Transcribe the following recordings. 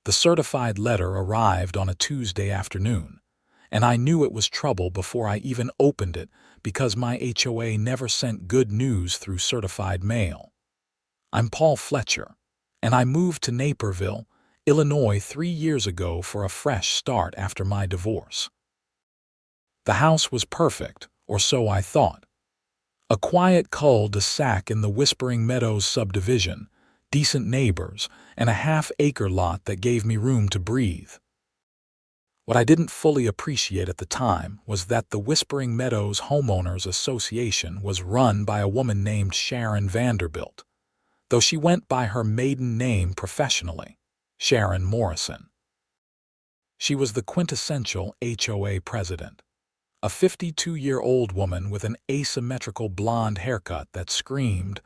The certified letter arrived on a Tuesday afternoon, and I knew it was trouble before I even opened it because my HOA never sent good news through certified mail. I'm Paul Fletcher, and I moved to Naperville, Illinois 3 years ago for a fresh start after my divorce. The house was perfect, or so I thought. A quiet cul-de-sac in the Whispering Meadows subdivision, decent neighbors, and a half-acre lot that gave me room to breathe. What I didn't fully appreciate at the time was that the Whispering Meadows Homeowners Association was run by a woman named Sharon Vanderbilt, though she went by her maiden name professionally, Sharon Morrison. She was the quintessential HOA president, a 52-year-old woman with an asymmetrical blonde haircut that screamed,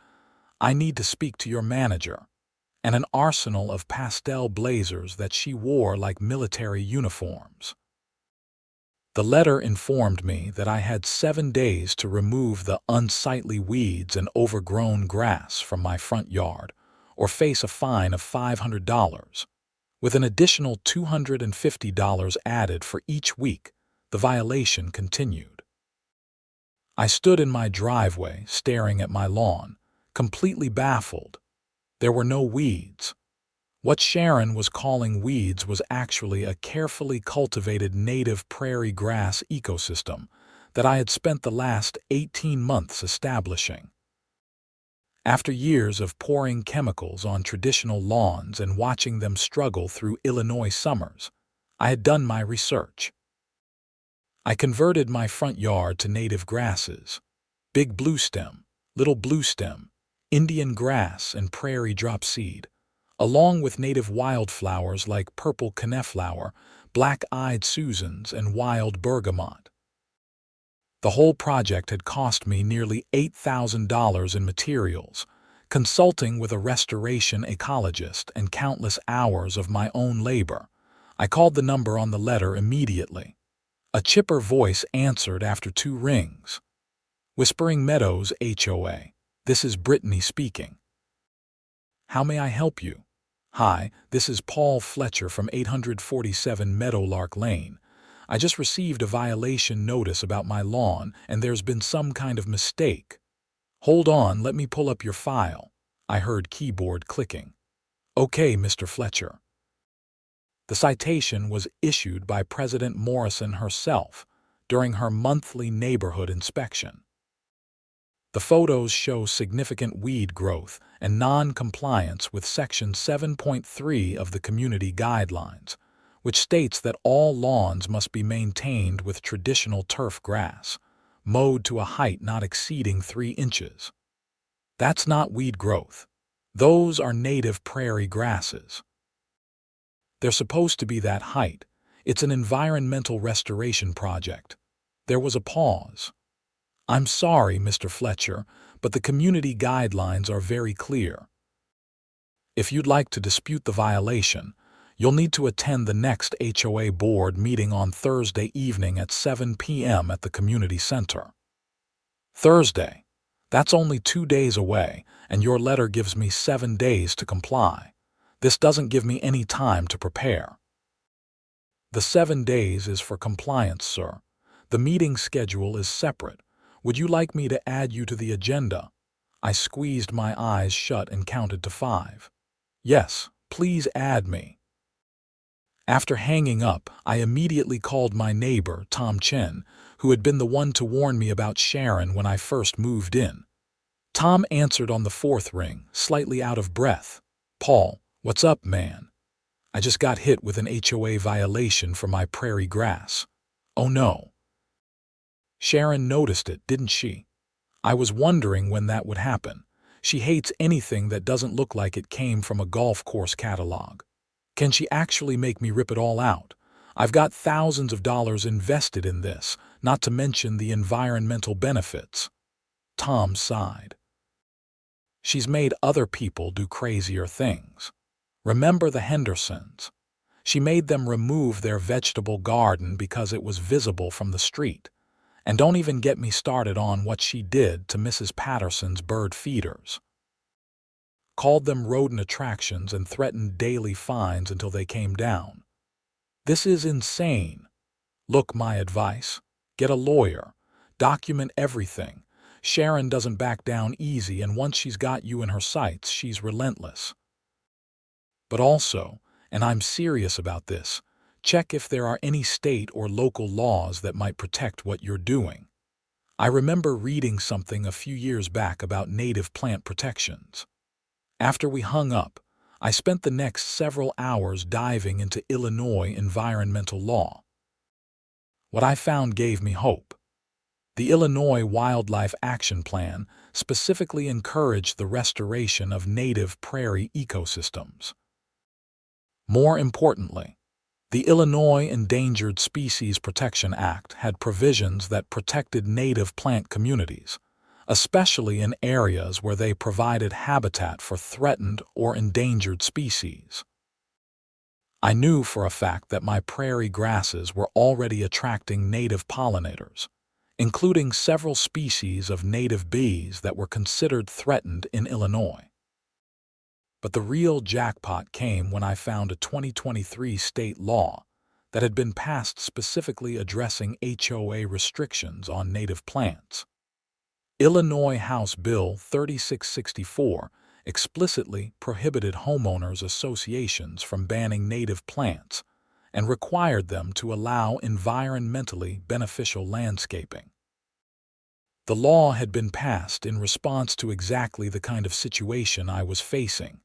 "I need to speak to your manager," and an arsenal of pastel blazers that she wore like military uniforms. The letter informed me that I had 7 days to remove the unsightly weeds and overgrown grass from my front yard, or face a fine of $500, with an additional $250 added for each week the violation continued. I stood in my driveway staring at my lawn, completely baffled. There were no weeds. What Sharon was calling weeds was actually a carefully cultivated native prairie grass ecosystem that I had spent the last 18 months establishing. After years of pouring chemicals on traditional lawns and watching them struggle through Illinois summers, I had done my research. I converted my front yard to native grasses: big bluestem, little bluestem, Indian grass, and prairie dropseed, along with native wildflowers like purple coneflower, black-eyed Susans, and wild bergamot. The whole project had cost me nearly $8,000 in materials, consulting with a restoration ecologist, and countless hours of my own labor. I called the number on the letter immediately. A chipper voice answered after 2 rings. "Whispering Meadows HOA. This is Brittany speaking. How may I help you?" "Hi, this is Paul Fletcher from 847 Meadowlark Lane. I just received a violation notice about my lawn, and there's been some kind of mistake." "Hold on, let me pull up your file." I heard keyboard clicking. "Okay, Mr. Fletcher." The citation was issued by President Morrison herself during her monthly neighborhood inspection. The photos show significant weed growth and non-compliance with Section 7.3 of the Community Guidelines, which states that all lawns must be maintained with traditional turf grass, mowed to a height not exceeding 3 inches. That's not weed growth. Those are native prairie grasses. They're supposed to be that height. It's an environmental restoration project. There was a pause. "I'm sorry, Mr. Fletcher, but the community guidelines are very clear. If you'd like to dispute the violation, you'll need to attend the next HOA board meeting on Thursday evening at 7 p.m. at the community center." Thursday. That's only 2 days away, and your letter gives me 7 days to comply. This doesn't give me any time to prepare. "The 7 days is for compliance, sir. The meeting schedule is separate. Would you like me to add you to the agenda?" I squeezed my eyes shut and counted to 5. "Yes, please add me." After hanging up, I immediately called my neighbor, Tom Chen, who had been the one to warn me about Sharon when I first moved in. Tom answered on the 4th ring, slightly out of breath. "Paul, what's up, man? I just got hit with an HOA violation for my prairie grass." "Oh no." Sharon noticed it, didn't she? I was wondering when that would happen. She hates anything that doesn't look like it came from a golf course catalog. Can she actually make me rip it all out? I've got thousands of dollars invested in this, not to mention the environmental benefits. Tom sighed. She's made other people do crazier things. Remember the Hendersons? She made them remove their vegetable garden because it was visible from the street. And don't even get me started on what she did to Mrs. Patterson's bird feeders. called them rodent attractions, and threatened daily fines until they came down. This is insane. Look, my advice: get a lawyer. Document everything. Sharon doesn't back down easy, and once she's got you in her sights, she's relentless. But also, and I'm serious about this, check if there are any state or local laws that might protect what you're doing. I remember reading something a few years back about native plant protections. After we hung up, I spent the next several hours diving into Illinois environmental law. What I found gave me hope. The Illinois Wildlife Action Plan specifically encouraged the restoration of native prairie ecosystems. More importantly, the Illinois Endangered Species Protection Act had provisions that protected native plant communities, especially in areas where they provided habitat for threatened or endangered species. I knew for a fact that my prairie grasses were already attracting native pollinators, including several species of native bees that were considered threatened in Illinois. But the real jackpot came when I found a 2023 state law that had been passed specifically addressing HOA restrictions on native plants. Illinois House Bill 3664 explicitly prohibited homeowners associations from banning native plants and required them to allow environmentally beneficial landscaping. The law had been passed in response to exactly the kind of situation I was facing.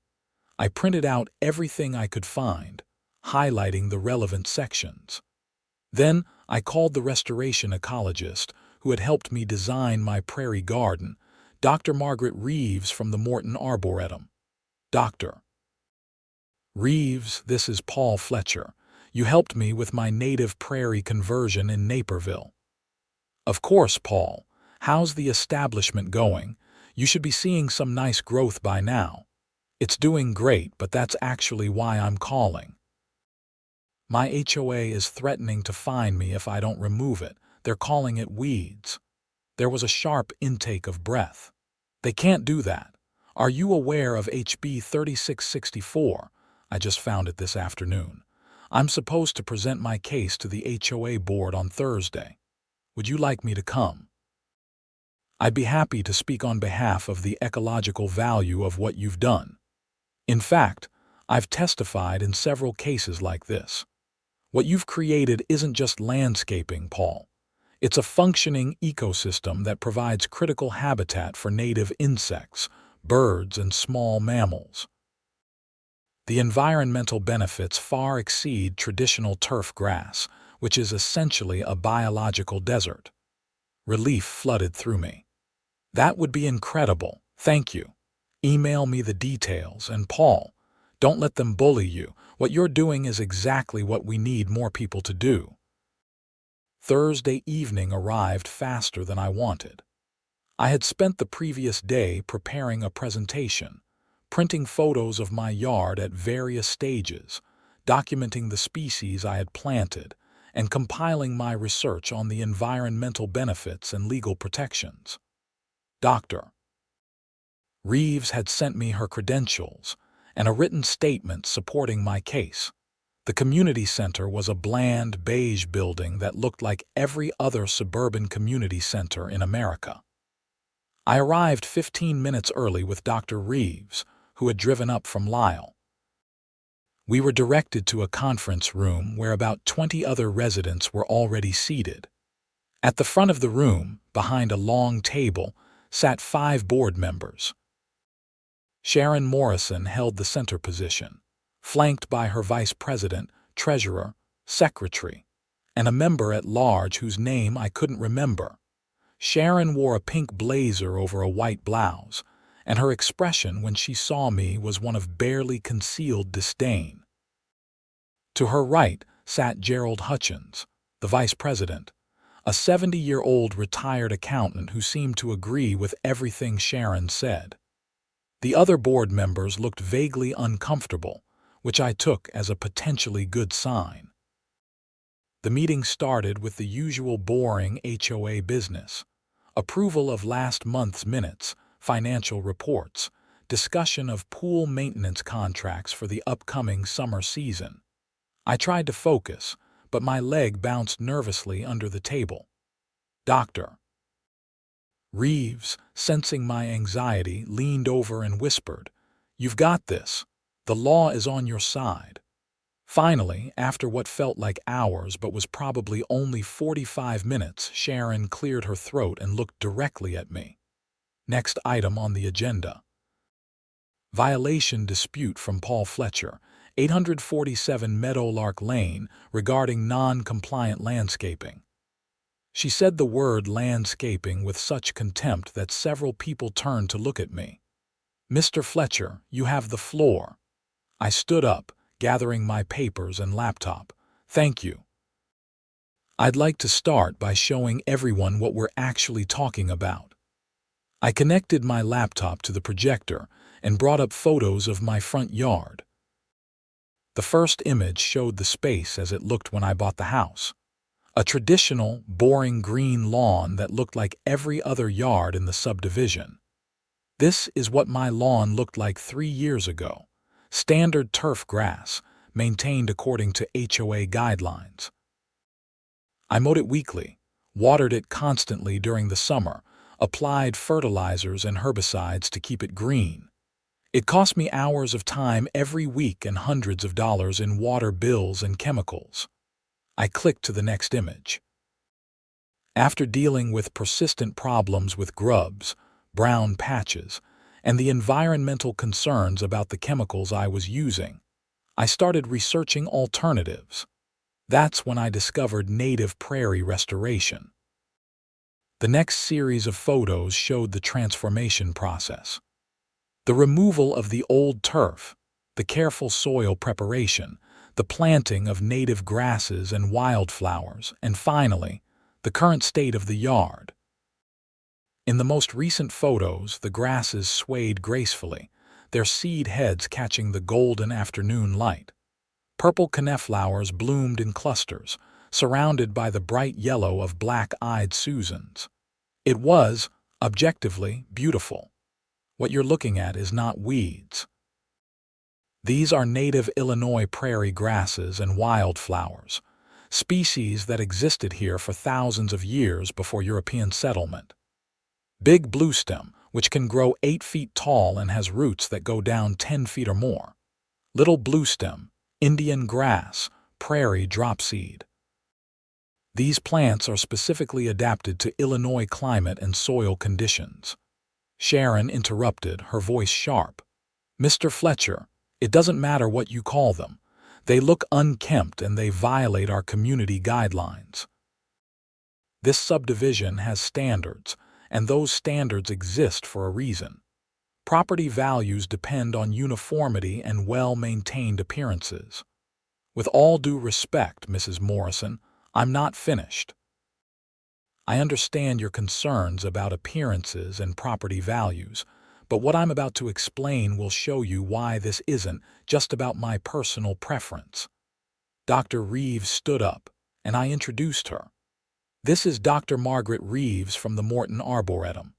I printed out everything I could find, highlighting the relevant sections. Then I called the restoration ecologist who had helped me design my prairie garden, Dr. Margaret Reeves from the Morton Arboretum. Dr. Reeves, this is Paul Fletcher. You helped me with my native prairie conversion in Naperville. Of course, Paul. How's the establishment going? You should be seeing some nice growth by now. It's doing great, but that's actually why I'm calling. My HOA is threatening to fine me if I don't remove it. They're calling it weeds. There was a sharp intake of breath. They can't do that. Are you aware of HB 3664? I just found it this afternoon. I'm supposed to present my case to the HOA board on Thursday. Would you like me to come? I'd be happy to speak on behalf of the ecological value of what you've done. In fact, I've testified in several cases like this. What you've created isn't just landscaping, Paul. It's a functioning ecosystem that provides critical habitat for native insects, birds, and small mammals. The environmental benefits far exceed traditional turf grass, which is essentially a biological desert. Relief flooded through me. That would be incredible. Thank you. Email me the details, and Paul, don't let them bully you. What you're doing is exactly what we need more people to do. Thursday evening arrived faster than I wanted. I had spent the previous day preparing a presentation, printing photos of my yard at various stages, documenting the species I had planted, and compiling my research on the environmental benefits and legal protections. Dr. Reeves had sent me her credentials and a written statement supporting my case. The community center was a bland, beige building that looked like every other suburban community center in America. I arrived 15 minutes early with Dr. Reeves, who had driven up from Lyle. We were directed to a conference room where about 20 other residents were already seated. At the front of the room, behind a long table, sat 5 board members. Sharon Morrison held the center position, flanked by her vice president, treasurer, secretary, and a member at large whose name I couldn't remember. Sharon wore a pink blazer over a white blouse, and her expression when she saw me was one of barely concealed disdain. To her right sat Gerald Hutchins, the vice president, a 70-year-old retired accountant who seemed to agree with everything Sharon said. The other board members looked vaguely uncomfortable, which I took as a potentially good sign. The meeting started with the usual boring HOA business: approval of last month's minutes, financial reports, discussion of pool maintenance contracts for the upcoming summer season. I tried to focus, but my leg bounced nervously under the table. Dr. Reeves, sensing my anxiety, leaned over and whispered, "You've got this. The law is on your side." Finally, after what felt like hours but was probably only 45 minutes, Sharon cleared her throat and looked directly at me. Next item on the agenda. Violation dispute from Paul Fletcher, 847 Meadowlark Lane, regarding non-compliant landscaping. She said the word landscaping with such contempt that several people turned to look at me. "Mr. Fletcher, you have the floor." I stood up, gathering my papers and laptop. "Thank you. I'd like to start by showing everyone what we're actually talking about." I connected my laptop to the projector and brought up photos of my front yard. The first image showed the space as it looked when I bought the house. A traditional, boring green lawn that looked like every other yard in the subdivision. This is what my lawn looked like 3 years ago. Standard turf grass, maintained according to HOA guidelines. I mowed it weekly, watered it constantly during the summer, applied fertilizers and herbicides to keep it green. It cost me hours of time every week and hundreds of dollars in water bills and chemicals. I clicked to the next image. After dealing with persistent problems with grubs, brown patches, and the environmental concerns about the chemicals I was using, I started researching alternatives. That's when I discovered native prairie restoration. The next series of photos showed the transformation process. The removal of the old turf, the careful soil preparation, the planting of native grasses and wildflowers, and finally, the current state of the yard. In the most recent photos, the grasses swayed gracefully, their seed heads catching the golden afternoon light. Purple coneflowers bloomed in clusters, surrounded by the bright yellow of black-eyed Susans. It was, objectively, beautiful. What you're looking at is not weeds. These are native Illinois prairie grasses and wildflowers, species that existed here for thousands of years before European settlement. Big bluestem, which can grow 8 feet tall and has roots that go down 10 feet or more. Little bluestem, Indian grass, prairie dropseed. These plants are specifically adapted to Illinois climate and soil conditions. Sharon interrupted, her voice sharp. "Mr. Fletcher, it doesn't matter what you call them. They look unkempt and they violate our community guidelines. This subdivision has standards, and those standards exist for a reason. Property values depend on uniformity and well-maintained appearances. With all due respect, Mrs. Morrison, I'm not finished. I understand your concerns about appearances and property values, but what I'm about to explain will show you why this isn't just about my personal preference." Dr. Reeves stood up, and I introduced her. "This is Dr. Margaret Reeves from the Morton Arboretum.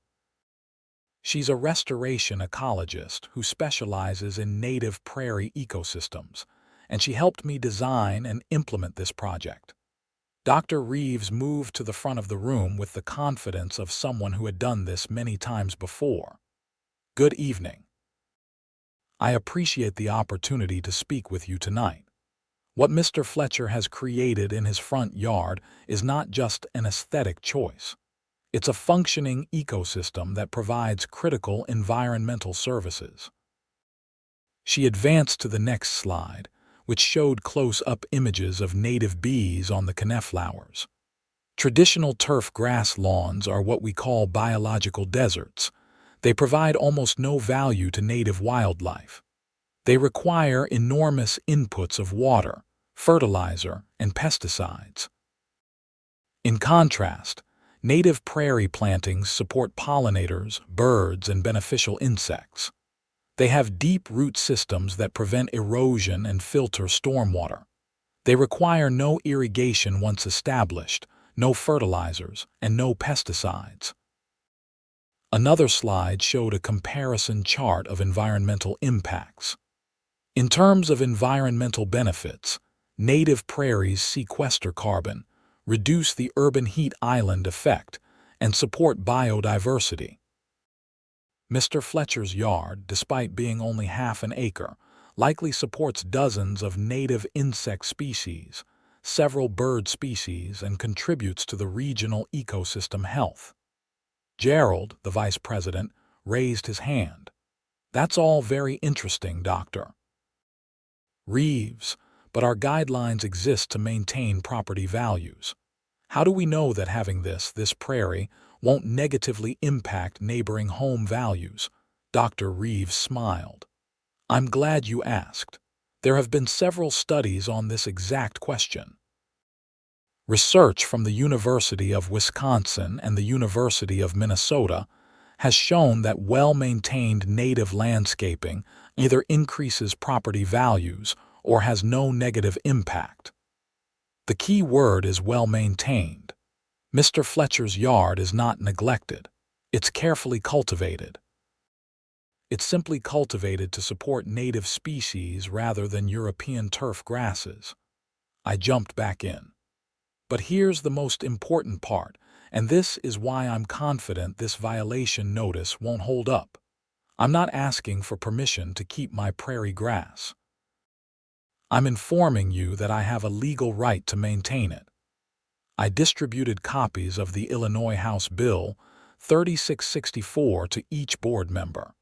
She's a restoration ecologist who specializes in native prairie ecosystems, and she helped me design and implement this project." Dr. Reeves moved to the front of the room with the confidence of someone who had done this many times before. "Good evening. I appreciate the opportunity to speak with you tonight. What Mr. Fletcher has created in his front yard is not just an aesthetic choice. It's a functioning ecosystem that provides critical environmental services." She advanced to the next slide, which showed close-up images of native bees on the coneflowers. Traditional turf grass lawns are what we call biological deserts. They provide almost no value to native wildlife. They require enormous inputs of water, fertilizer, and pesticides. In contrast, native prairie plantings support pollinators, birds, and beneficial insects. They have deep root systems that prevent erosion and filter stormwater. They require no irrigation once established, no fertilizers, and no pesticides. Another slide showed a comparison chart of environmental impacts. In terms of environmental benefits, native prairies sequester carbon, reduce the urban heat island effect, and support biodiversity. Mr. Fletcher's yard, despite being only half an acre, likely supports dozens of native insect species, several bird species, and contributes to the regional ecosystem health. Gerald, the vice president, raised his hand. That's all very interesting, Dr. Reeves, but our guidelines exist to maintain property values. How do we know that having this prairie won't negatively impact neighboring home values? Dr. Reeves smiled. I'm glad you asked. There have been several studies on this exact question. Research from the University of Wisconsin and the University of Minnesota has shown that well-maintained native landscaping either increases property values or has no negative impact. The key word is well-maintained. Mr. Fletcher's yard is not neglected. It's carefully cultivated. It's simply cultivated to support native species rather than European turf grasses. I jumped back in. But here's the most important part, and this is why I'm confident this violation notice won't hold up. I'm not asking for permission to keep my prairie grass. I'm informing you that I have a legal right to maintain it. I distributed copies of the Illinois House Bill 3664 to each board member.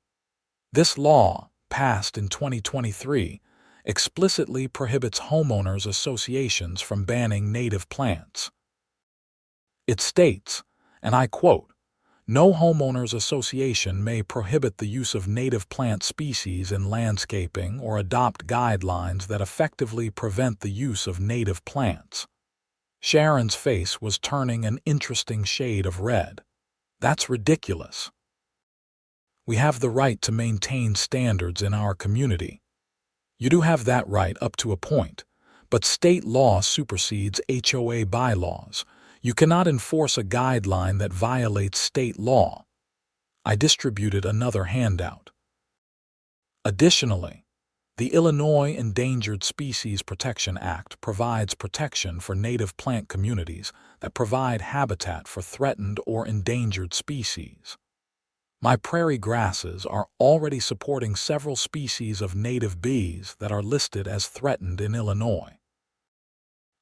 This law, passed in 2023, explicitly prohibits homeowners associations from banning native plants. It states, and I quote, "No homeowners association may prohibit the use of native plant species in landscaping or adopt guidelines that effectively prevent the use of native plants." Sharon's face was turning an interesting shade of red. That's ridiculous. We have the right to maintain standards in our community. You do have that right up to a point, but state law supersedes HOA bylaws. You cannot enforce a guideline that violates state law. I distributed another handout. Additionally, the Illinois Endangered Species Protection Act provides protection for native plant communities that provide habitat for threatened or endangered species. My prairie grasses are already supporting several species of native bees that are listed as threatened in Illinois.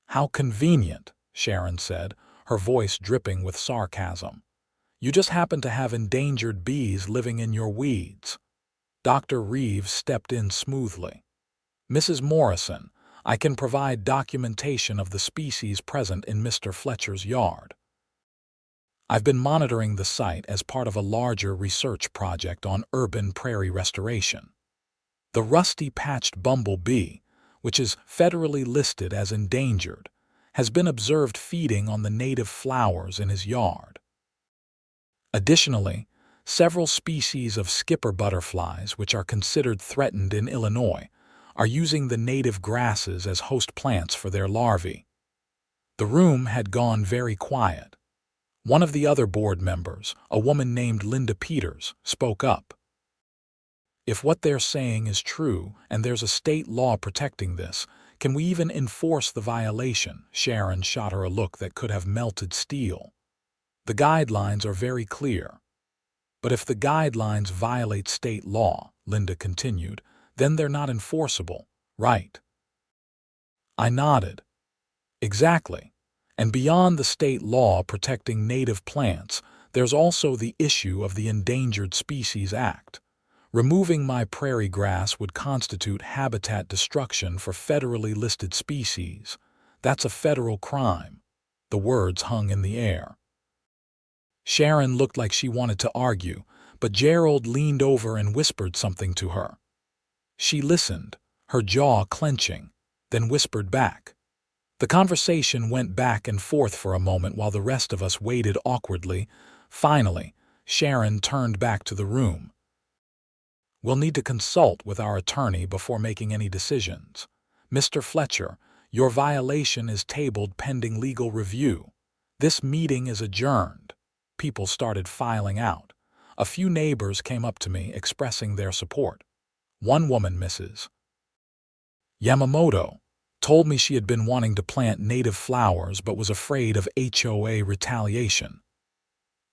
How convenient, Sharon said, her voice dripping with sarcasm. You just happen to have endangered bees living in your weeds. Dr. Reeves stepped in smoothly. Mrs. Morrison, I can provide documentation of the species present in Mr. Fletcher's yard. I've been monitoring the site as part of a larger research project on urban prairie restoration. The rusty-patched bumblebee, which is federally listed as endangered, has been observed feeding on the native flowers in his yard. Additionally, several species of skipper butterflies, which are considered threatened in Illinois, are using the native grasses as host plants for their larvae. The room had gone very quiet. One of the other board members, a woman named Linda Peters, spoke up. If what they're saying is true and there's a state law protecting this, can we even enforce the violation? Sharon shot her a look that could have melted steel. The guidelines are very clear. But if the guidelines violate state law, Linda continued, then they're not enforceable, right? I nodded. Exactly. And beyond the state law protecting native plants, there's also the issue of the Endangered Species Act. Removing my prairie grass would constitute habitat destruction for federally listed species. That's a federal crime. The words hung in the air. Sharon looked like she wanted to argue, but Gerald leaned over and whispered something to her. She listened, her jaw clenching, then whispered back. The conversation went back and forth for a moment while the rest of us waited awkwardly. Finally, Sharon turned back to the room. We'll need to consult with our attorney before making any decisions. Mr. Fletcher, your violation is tabled pending legal review. This meeting is adjourned. People started filing out. A few neighbors came up to me expressing their support. One woman, Mrs. Yamamoto, told me she had been wanting to plant native flowers but was afraid of HOA retaliation.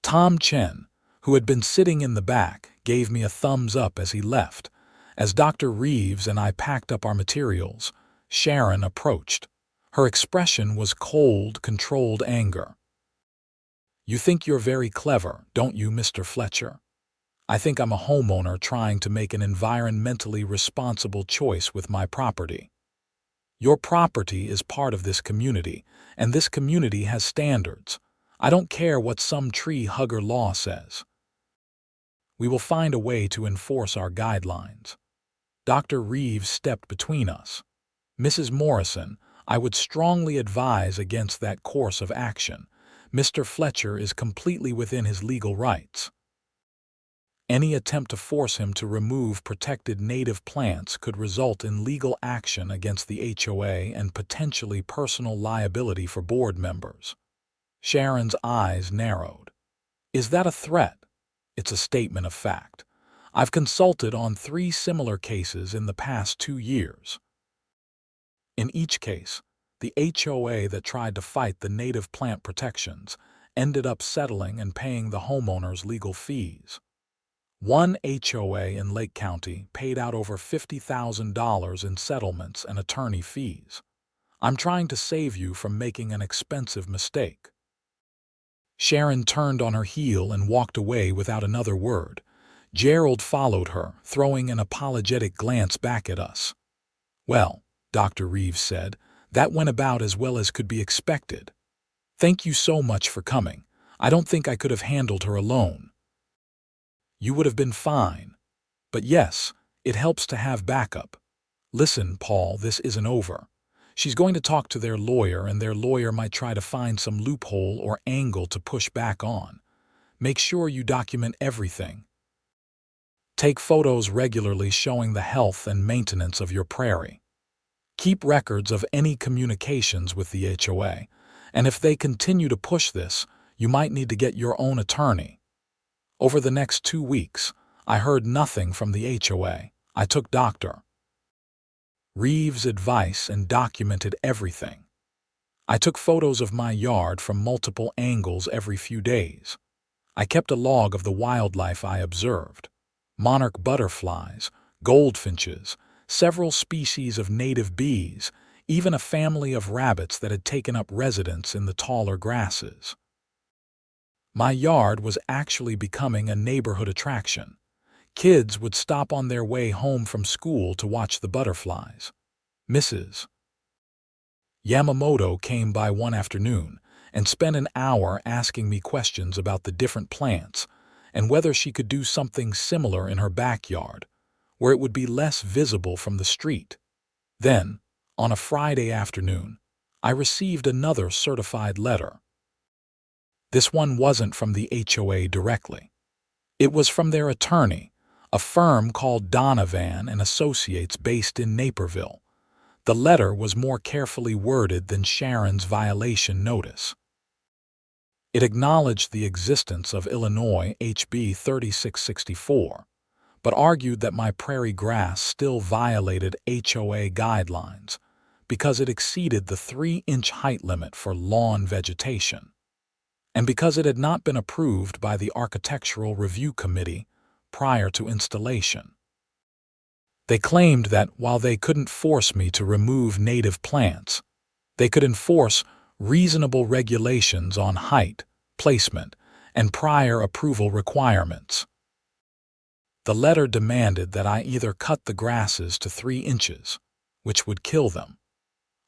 Tom Chen, who had been sitting in the back, gave me a thumbs up as he left. As Dr. Reeves and I packed up our materials, Sharon approached. Her expression was cold, controlled anger. "You think you're very clever, don't you, Mr. Fletcher? I think I'm a homeowner trying to make an environmentally responsible choice with my property. Your property is part of this community, and this community has standards. I don't care what some tree hugger law says. We will find a way to enforce our guidelines." Dr. Reeves stepped between us. "Mrs. Morrison, I would strongly advise against that course of action. Mr. Fletcher is completely within his legal rights. Any attempt to force him to remove protected native plants could result in legal action against the HOA and potentially personal liability for board members." Sharon's eyes narrowed. "Is that a threat?" "It's a statement of fact. I've consulted on 3 similar cases in the past 2 years. In each case, the HOA that tried to fight the native plant protections ended up settling and paying the homeowners legal fees. One HOA in Lake County paid out over $50,000 in settlements and attorney fees. I'm trying to save you from making an expensive mistake." Sharon turned on her heel and walked away without another word. Gerald followed her, throwing an apologetic glance back at us. "Well," Dr. Reeves said, "that went about as well as could be expected. Thank you so much for coming. I don't think I could have handled her alone." "You would have been fine. But yes, it helps to have backup. Listen, Paul, this isn't over. She's going to talk to their lawyer, and their lawyer might try to find some loophole or angle to push back on. Make sure you document everything. Take photos regularly showing the health and maintenance of your prairie. Keep records of any communications with the HOA, and if they continue to push this, you might need to get your own attorney." Over the next 2 weeks, I heard nothing from the HOA. I took Dr. Reeves' advice and documented everything. I took photos of my yard from multiple angles every few days. I kept a log of the wildlife I observed: monarch butterflies, goldfinches, several species of native bees, even a family of rabbits that had taken up residence in the taller grasses. My yard was actually becoming a neighborhood attraction. Kids would stop on their way home from school to watch the butterflies. Mrs. Yamamoto came by one afternoon and spent an hour asking me questions about the different plants and whether she could do something similar in her backyard, where it would be less visible from the street. Then, on a Friday afternoon, I received another certified letter. This one wasn't from the HOA directly. It was from their attorney, a firm called Donovan and Associates based in Naperville. The letter was more carefully worded than Sharon's violation notice. It acknowledged the existence of Illinois HB 3664, but argued that my prairie grass still violated HOA guidelines because it exceeded the 3-inch height limit for lawn vegetation, and because it had not been approved by the Architectural Review Committee prior to installation. They claimed that while they couldn't force me to remove native plants, they could enforce reasonable regulations on height, placement, and prior approval requirements. The letter demanded that I either cut the grasses to 3 inches, which would kill them,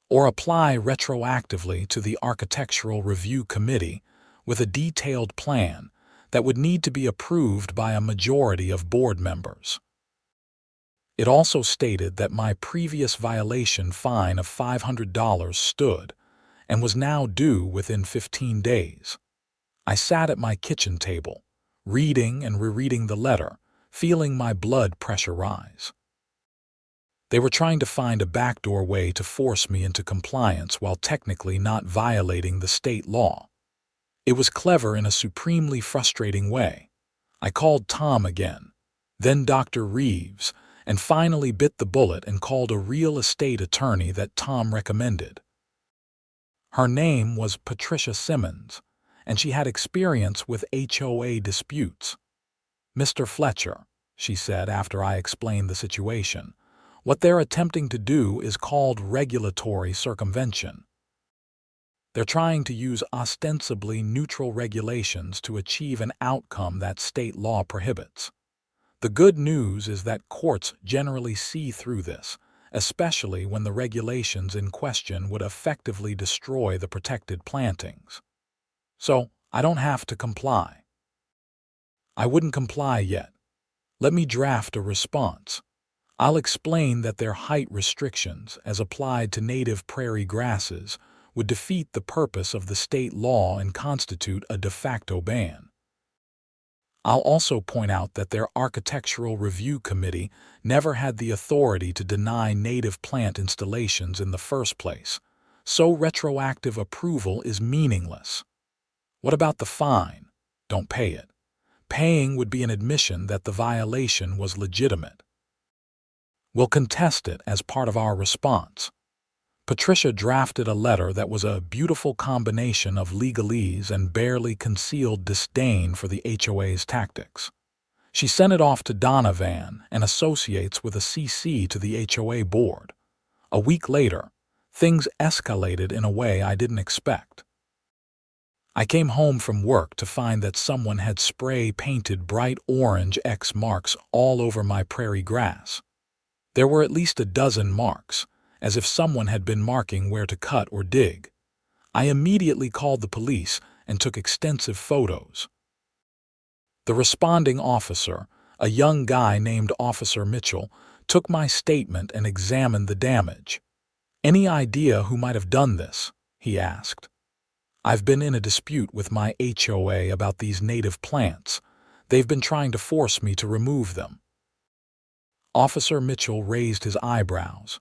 or apply retroactively to the Architectural Review Committee with a detailed plan that would need to be approved by a majority of board members. It also stated that my previous violation fine of $500 stood and was now due within 15 days. I sat at my kitchen table, reading and rereading the letter, feeling my blood pressure rise. They were trying to find a backdoor way to force me into compliance while technically not violating the state law. It was clever in a supremely frustrating way. I called Tom again, then Dr. Reeves, and finally bit the bullet and called a real estate attorney that Tom recommended. Her name was Patricia Simmons, and she had experience with HOA disputes. "Mr. Fletcher," she said after I explained the situation, "what they're attempting to do is called regulatory circumvention. They're trying to use ostensibly neutral regulations to achieve an outcome that state law prohibits. The good news is that courts generally see through this, especially when the regulations in question would effectively destroy the protected plantings. So I don't have to comply." "I wouldn't comply yet. Let me draft a response. I'll explain that their height restrictions, as applied to native prairie grasses, would defeat the purpose of the state law and constitute a de facto ban. I'll also point out that their Architectural Review Committee never had the authority to deny native plant installations in the first place, so retroactive approval is meaningless. What about the fine? Don't pay it. Paying would be an admission that the violation was legitimate. We'll contest it as part of our response." Patricia drafted a letter that was a beautiful combination of legalese and barely concealed disdain for the HOA's tactics. She sent it off to Donovan and Associates with a CC to the HOA board. A week later, things escalated in a way I didn't expect. I came home from work to find that someone had spray-painted bright orange X marks all over my prairie grass. There were at least a dozen marks, as if someone had been marking where to cut or dig. I immediately called the police and took extensive photos. The responding officer, a young guy named Officer Mitchell, took my statement and examined the damage. "Any idea who might have done this?" he asked. "I've been in a dispute with my HOA about these native plants. They've been trying to force me to remove them." Officer Mitchell raised his eyebrows.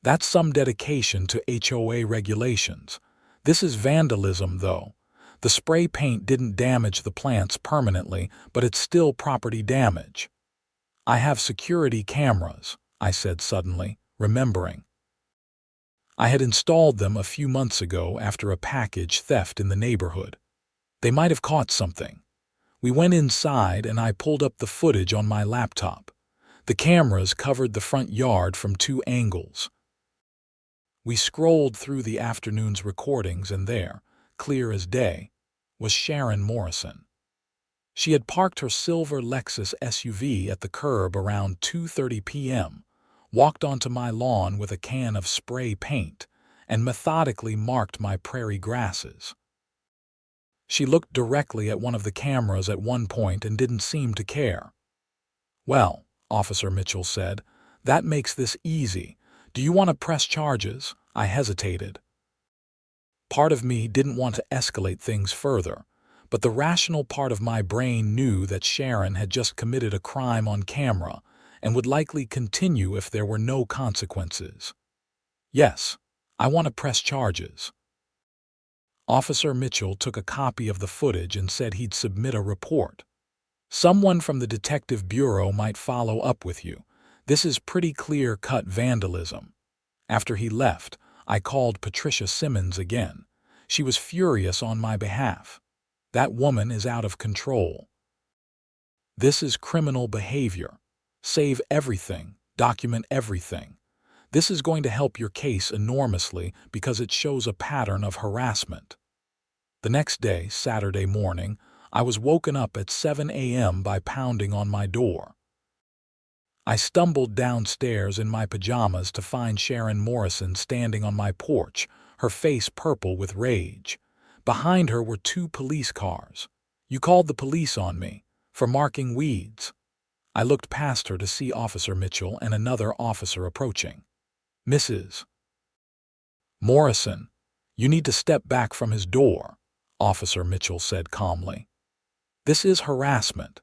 "That's some dedication to HOA regulations. This is vandalism, though. The spray paint didn't damage the plants permanently, but it's still property damage." "I have security cameras," I said suddenly, remembering. I had installed them a few months ago after a package theft in the neighborhood. They might have caught something. We went inside and I pulled up the footage on my laptop. The cameras covered the front yard from 2 angles. We scrolled through the afternoon's recordings and there, clear as day, was Sharon Morrison. She had parked her silver Lexus SUV at the curb around 2:30 p.m., walked onto my lawn with a can of spray paint, and methodically marked my prairie grasses. She looked directly at one of the cameras at one point and didn't seem to care. "Well," Officer Mitchell said, "that makes this easy. Do you want to press charges?" I hesitated. Part of me didn't want to escalate things further, but the rational part of my brain knew that Sharon had just committed a crime on camera and would likely continue if there were no consequences. "Yes, I want to press charges." Officer Mitchell took a copy of the footage and said he'd submit a report. "Someone from the Detective Bureau might follow up with you. This is pretty clear-cut vandalism." After he left, I called Patricia Simmons again. She was furious on my behalf. "That woman is out of control. This is criminal behavior. Save everything, document everything. This is going to help your case enormously because it shows a pattern of harassment." The next day, Saturday morning, I was woken up at 7 a.m. by pounding on my door. I stumbled downstairs in my pajamas to find Sharon Morrison standing on my porch, her face purple with rage. Behind her were 2 police cars. "You called the police on me for marking weeds." I looked past her to see Officer Mitchell and another officer approaching. "Mrs. Morrison, you need to step back from his door," Officer Mitchell said calmly. "This is harassment.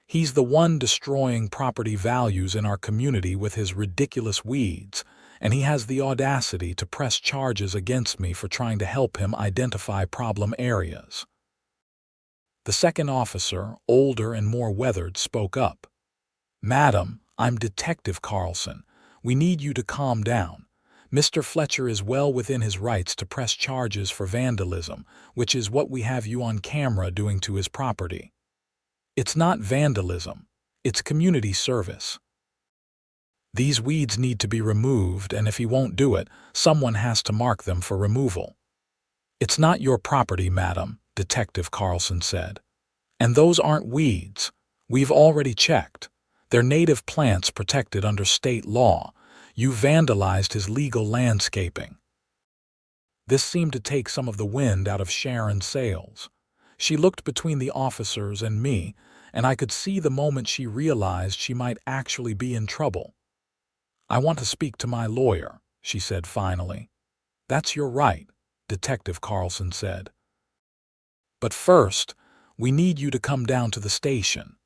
He's the one destroying property values in our community with his ridiculous weeds, and he has the audacity to press charges against me for trying to help him identify problem areas." The second officer, older and more weathered, spoke up. "Madam, I'm Detective Carlson. We need you to calm down. Mr. Fletcher is well within his rights to press charges for vandalism, which is what we have you on camera doing to his property. It's not vandalism. It's community service. These weeds need to be removed, and if he won't do it, someone has to mark them for removal." "It's not your property, madam," Detective Carlson said. "And those aren't weeds. We've already checked. They're native plants protected under state law. You vandalized his legal landscaping." This seemed to take some of the wind out of Sharon's sails. She looked between the officers and me, and I could see the moment she realized she might actually be in trouble. "I want to speak to my lawyer," she said finally. "That's your right," Detective Carlson said. "But first, we need you to come down to the station.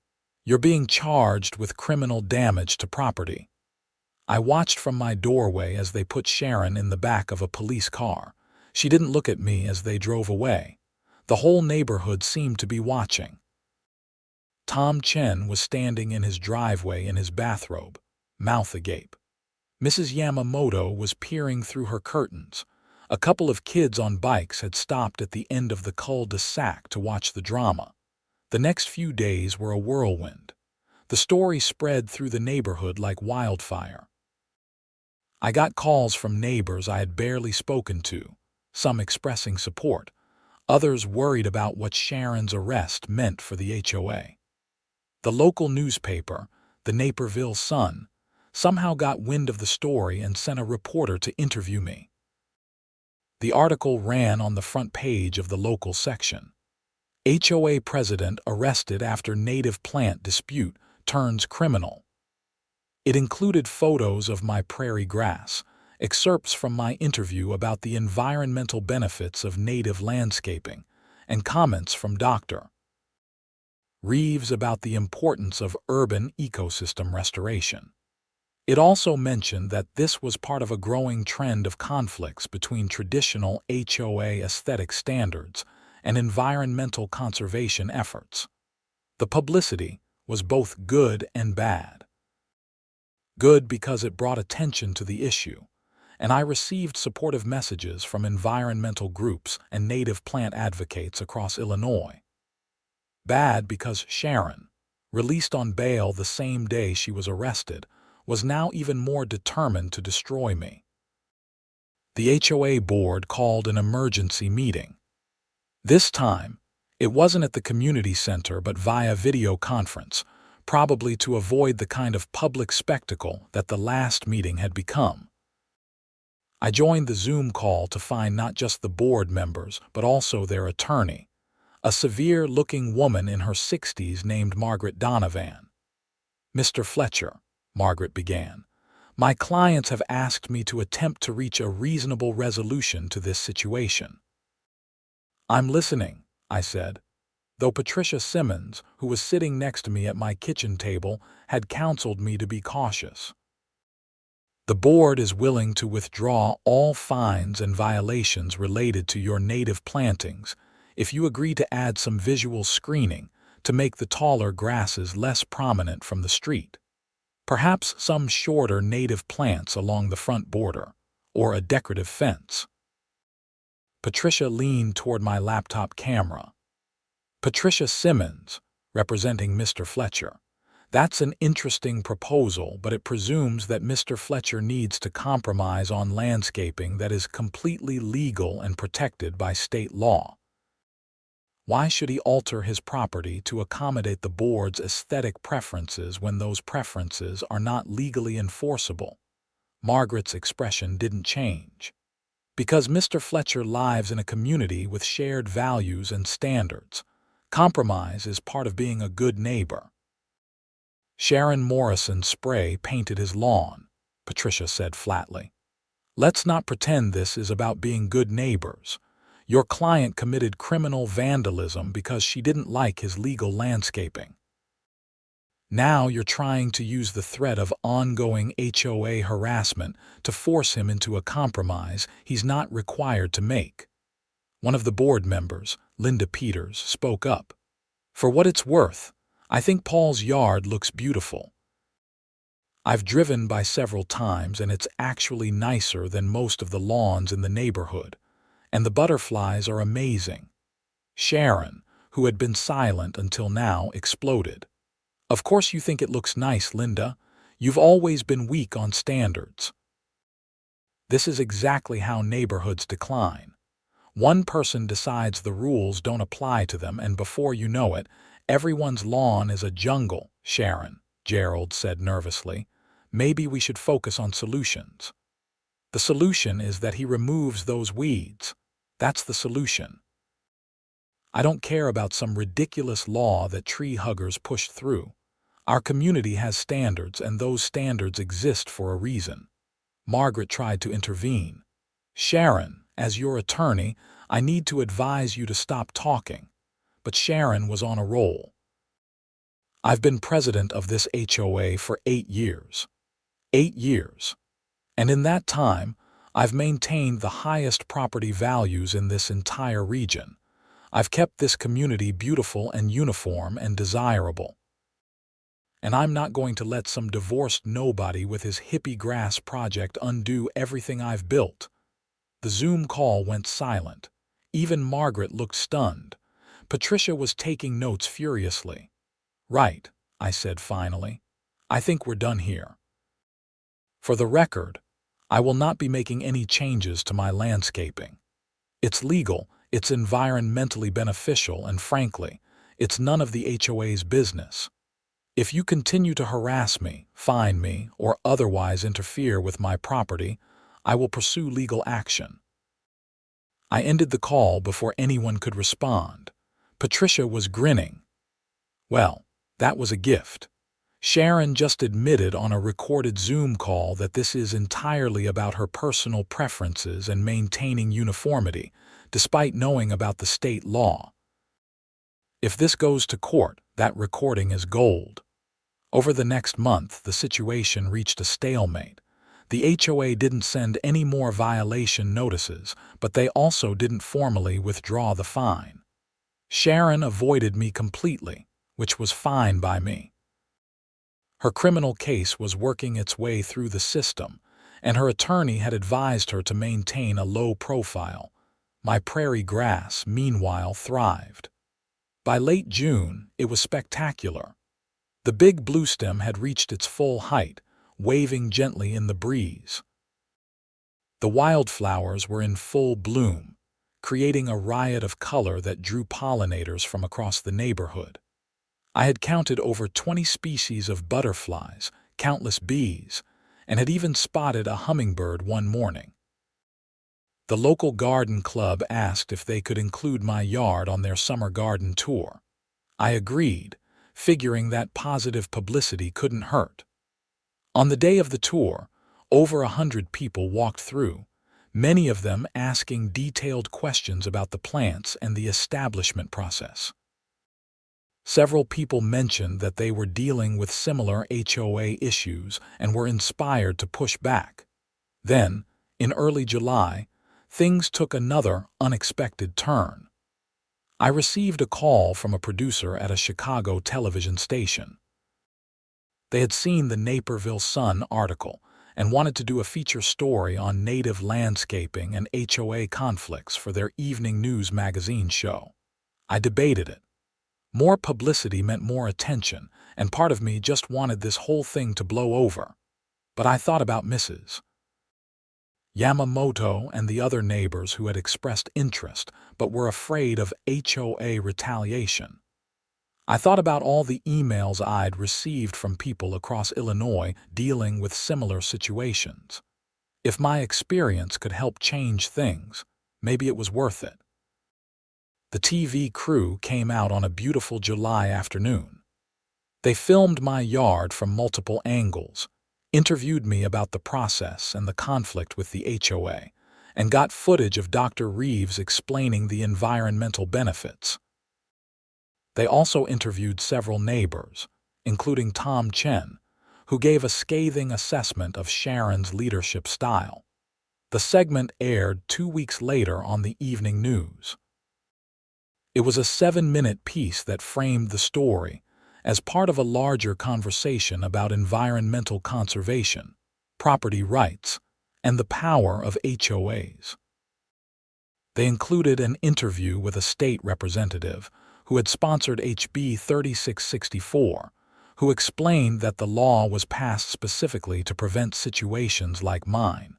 You're being charged with criminal damage to property." I watched from my doorway as they put Sharon in the back of a police car. She didn't look at me as they drove away. The whole neighborhood seemed to be watching. Tom Chen was standing in his driveway in his bathrobe, mouth agape. Mrs. Yamamoto was peering through her curtains. A couple of kids on bikes had stopped at the end of the cul-de-sac to watch the drama. The next few days were a whirlwind. The story spread through the neighborhood like wildfire. I got calls from neighbors I had barely spoken to, some expressing support, others worried about what Sharon's arrest meant for the HOA. The local newspaper, the Naperville Sun, somehow got wind of the story and sent a reporter to interview me. The article ran on the front page of the local section. HOA president arrested after native plant dispute turns criminal. It included photos of my prairie grass, excerpts from my interview about the environmental benefits of native landscaping, and comments from Dr. Reeves about the importance of urban ecosystem restoration. It also mentioned that this was part of a growing trend of conflicts between traditional HOA aesthetic standards and environmental conservation efforts. The publicity was both good and bad. Good because it brought attention to the issue, and I received supportive messages from environmental groups and native plant advocates across Illinois. Bad because Sharon, released on bail the same day she was arrested, was now even more determined to destroy me. The HOA board called an emergency meeting. This time, it wasn't at the community center but via video conference, probably to avoid the kind of public spectacle that the last meeting had become. I joined the Zoom call to find not just the board members but also their attorney, a severe-looking woman in her 60s named Margaret Donovan. "Mr. Fletcher," Margaret began, "my clients have asked me to attempt to reach a reasonable resolution to this situation." "I'm listening," I said, though Patricia Simmons, who was sitting next to me at my kitchen table, had counseled me to be cautious. "The board is willing to withdraw all fines and violations related to your native plantings if you agree to add some visual screening to make the taller grasses less prominent from the street. Perhaps some shorter native plants along the front border, or a decorative fence." Patricia leaned toward my laptop camera. "Patricia Simmons, representing Mr. Fletcher. That's an interesting proposal, but it presumes that Mr. Fletcher needs to compromise on landscaping that is completely legal and protected by state law. Why should he alter his property to accommodate the board's aesthetic preferences when those preferences are not legally enforceable?" Margaret's expression didn't change. "Because Mr. Fletcher lives in a community with shared values and standards. Compromise is part of being a good neighbor." "Sharon Morrison's spray painted his lawn," Patricia said flatly. "Let's not pretend this is about being good neighbors. Your client committed criminal vandalism because she didn't like his legal landscaping. Now you're trying to use the threat of ongoing HOA harassment to force him into a compromise he's not required to make." One of the board members, Linda Peters, spoke up. For what it's worth, I think Paul's yard looks beautiful. I've driven by several times and it's actually nicer than most of the lawns in the neighborhood, and the butterflies are amazing. Sharon, who had been silent until now, exploded. Of course you think it looks nice, Linda. You've always been weak on standards. This is exactly how neighborhoods decline. One person decides the rules don't apply to them, and before you know it, everyone's lawn is a jungle. Sharon, Gerald said nervously. Maybe we should focus on solutions. The solution is that he removes those weeds. That's the solution. I don't care about some ridiculous law that tree huggers pushed through. Our community has standards, and those standards exist for a reason. Margaret tried to intervene. Sharon, as your attorney, I need to advise you to stop talking. But Sharon was on a roll. I've been president of this HOA for 8 years. 8 years. And in that time, I've maintained the highest property values in this entire region. I've kept this community beautiful and uniform and desirable. And I'm not going to let some divorced nobody with his hippie grass project undo everything I've built. The Zoom call went silent. Even Margaret looked stunned. Patricia was taking notes furiously. Right, I said finally. I think we're done here. For the record, I will not be making any changes to my landscaping. It's legal, it's environmentally beneficial, and frankly, it's none of the HOA's business. If you continue to harass me, fine me, or otherwise interfere with my property, I will pursue legal action. I ended the call before anyone could respond. Patricia was grinning. Well, that was a gift. Sharon just admitted on a recorded Zoom call that this is entirely about her personal preferences and maintaining uniformity, despite knowing about the state law. If this goes to court, that recording is gold. Over the next month, the situation reached a stalemate. The HOA didn't send any more violation notices, but they also didn't formally withdraw the fine. Sharon avoided me completely, which was fine by me. Her criminal case was working its way through the system, and her attorney had advised her to maintain a low profile. My prairie grass, meanwhile, thrived. By late June, it was spectacular. The big bluestem had reached its full height, waving gently in the breeze. The wildflowers were in full bloom, creating a riot of color that drew pollinators from across the neighborhood. I had counted over 20 species of butterflies, countless bees, and had even spotted a hummingbird one morning. The local garden club asked if they could include my yard on their summer garden tour. I agreed, figuring that positive publicity couldn't hurt. On the day of the tour, over 100 people walked through, many of them asking detailed questions about the plants and the establishment process. Several people mentioned that they were dealing with similar HOA issues and were inspired to push back. Then, in early July, things took another unexpected turn. I received a call from a producer at a Chicago television station. They had seen the Naperville Sun article and wanted to do a feature story on native landscaping and HOA conflicts for their evening news magazine show. I debated it. More publicity meant more attention, and part of me just wanted this whole thing to blow over. But I thought about Mrs. Yamamoto and the other neighbors who had expressed interest but were afraid of HOA retaliation. I thought about all the emails I'd received from people across Illinois dealing with similar situations. If my experience could help change things, maybe it was worth it. The TV crew came out on a beautiful July afternoon. They filmed my yard from multiple angles, interviewed me about the process and the conflict with the HOA, and got footage of Dr. Reeves explaining the environmental benefits. They also interviewed several neighbors, including Tom Chen, who gave a scathing assessment of Sharon's leadership style. The segment aired 2 weeks later on the evening news. It was a 7-minute piece that framed the story as part of a larger conversation about environmental conservation, property rights, and the power of HOAs. They included an interview with a state representative who had sponsored HB 3664, who explained that the law was passed specifically to prevent situations like mine.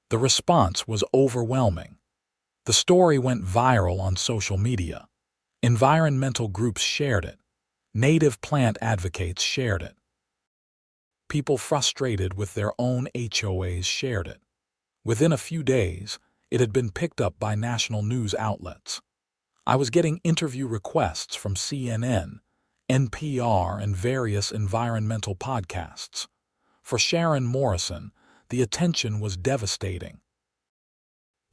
The response was overwhelming. The story went viral on social media. Environmental groups shared it. Native plant advocates shared it. People frustrated with their own HOAs shared it. Within a few days, it had been picked up by national news outlets. I was getting interview requests from CNN, NPR, and various environmental podcasts. For Sharon Morrison, the attention was devastating.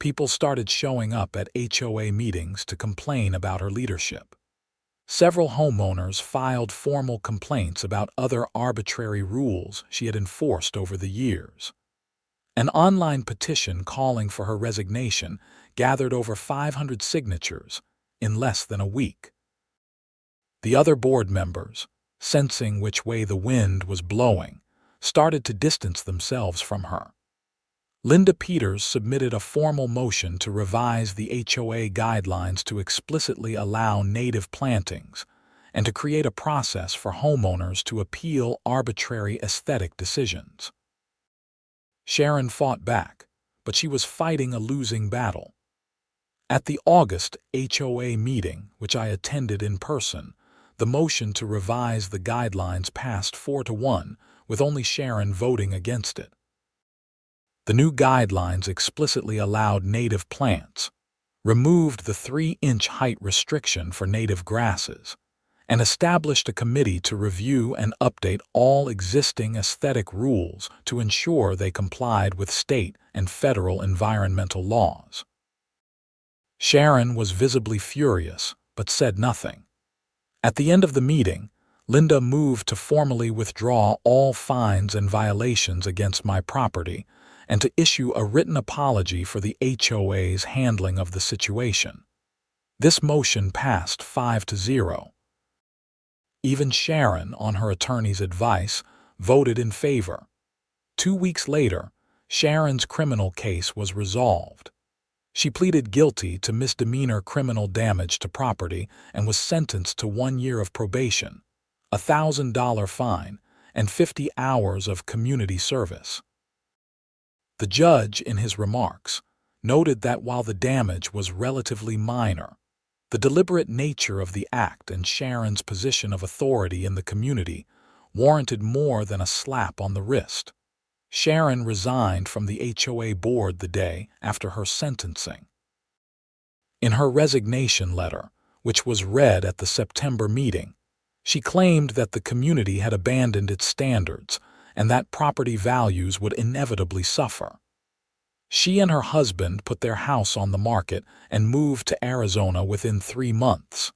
People started showing up at HOA meetings to complain about her leadership. Several homeowners filed formal complaints about other arbitrary rules she had enforced over the years. An online petition calling for her resignation gathered over 500 signatures in less than a week. The other board members, sensing which way the wind was blowing, started to distance themselves from her. Linda Peters submitted a formal motion to revise the HOA guidelines to explicitly allow native plantings and to create a process for homeowners to appeal arbitrary aesthetic decisions. Sharon fought back, but she was fighting a losing battle. At the August HOA meeting, which I attended in person, the motion to revise the guidelines passed 4-1, with only Sharon voting against it. The new guidelines explicitly allowed native plants, removed the 3-inch height restriction for native grasses, and established a committee to review and update all existing aesthetic rules to ensure they complied with state and federal environmental laws. Sharon was visibly furious, but said nothing. At the end of the meeting, Linda moved to formally withdraw all fines and violations against my property and to issue a written apology for the HOA's handling of the situation. This motion passed 5-0. Even Sharon, on her attorney's advice, voted in favor. 2 weeks later, Sharon's criminal case was resolved. She pleaded guilty to misdemeanor criminal damage to property and was sentenced to 1 year of probation, a $1,000 fine, and 50 hours of community service. The judge, in his remarks, noted that while the damage was relatively minor, the deliberate nature of the act and Sharon's position of authority in the community warranted more than a slap on the wrist. Sharon resigned from the HOA board the day after her sentencing. In her resignation letter, which was read at the September meeting, she claimed that the community had abandoned its standards and that property values would inevitably suffer. She and her husband put their house on the market and moved to Arizona within 3 months.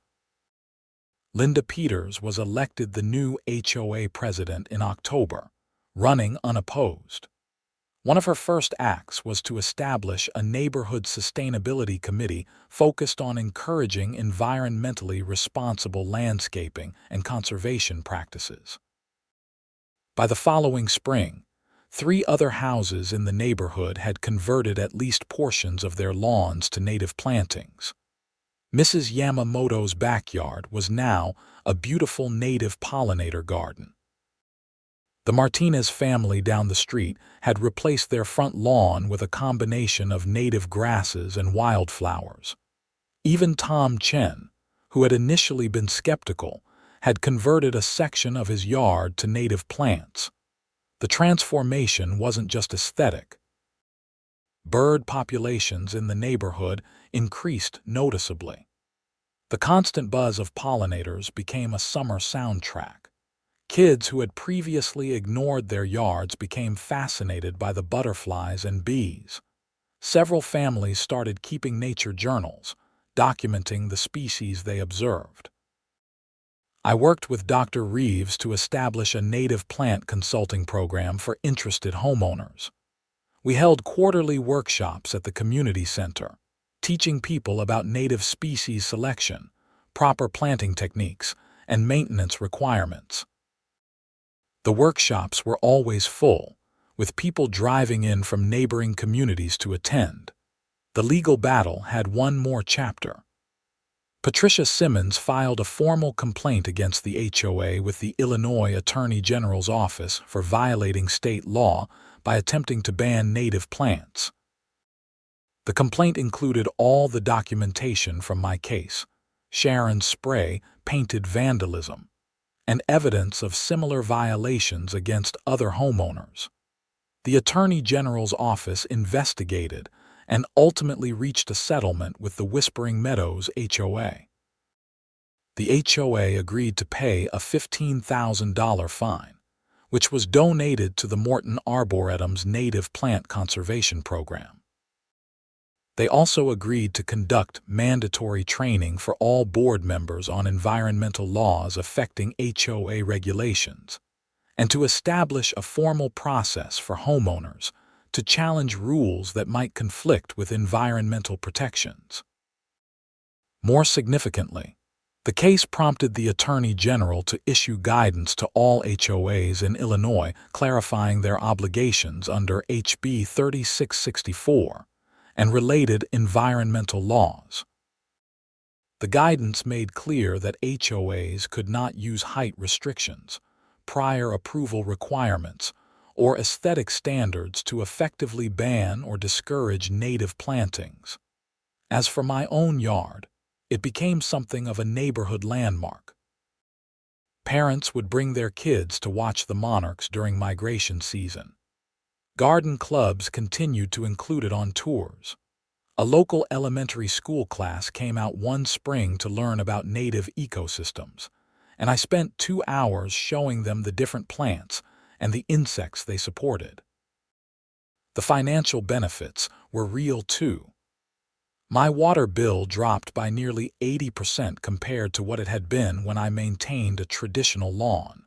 Linda Peters was elected the new HOA president in October, running unopposed. One of her first acts was to establish a neighborhood sustainability committee focused on encouraging environmentally responsible landscaping and conservation practices. By the following spring, 3 other houses in the neighborhood had converted at least portions of their lawns to native plantings. Mrs. Yamamoto's backyard was now a beautiful native pollinator garden. The Martinez family down the street had replaced their front lawn with a combination of native grasses and wildflowers. Even Tom Chen, who had initially been skeptical, had converted a section of his yard to native plants. The transformation wasn't just aesthetic. Bird populations in the neighborhood increased noticeably. The constant buzz of pollinators became a summer soundtrack. Kids who had previously ignored their yards became fascinated by the butterflies and bees. Several families started keeping nature journals, documenting the species they observed. I worked with Dr. Reeves to establish a native plant consulting program for interested homeowners. We held quarterly workshops at the community center, teaching people about native species selection, proper planting techniques, and maintenance requirements. The workshops were always full, with people driving in from neighboring communities to attend. The legal battle had one more chapter. Patricia Simmons filed a formal complaint against the HOA with the Illinois Attorney General's office for violating state law by attempting to ban native plants. The complaint included all the documentation from my case, Sharon's spray painted vandalism, and evidence of similar violations against other homeowners. The Attorney General's office investigated and ultimately reached a settlement with the Whispering Meadows HOA. The HOA agreed to pay a $15,000 fine, which was donated to the Morton Arboretum's native plant conservation program. They also agreed to conduct mandatory training for all board members on environmental laws affecting HOA regulations, and to establish a formal process for homeowners to challenge rules that might conflict with environmental protections. More significantly, the case prompted the Attorney General to issue guidance to all HOAs in Illinois clarifying their obligations under HB 3664 and related environmental laws. The guidance made clear that HOAs could not use height restrictions, prior approval requirements, or aesthetic standards to effectively ban or discourage native plantings. As for my own yard, it became something of a neighborhood landmark. Parents would bring their kids to watch the monarchs during migration season. Garden clubs continued to include it on tours. A local elementary school class came out one spring to learn about native ecosystems, and I spent 2 hours showing them the different plants and the insects they supported. The financial benefits were real too. My water bill dropped by nearly 80% compared to what it had been when I maintained a traditional lawn.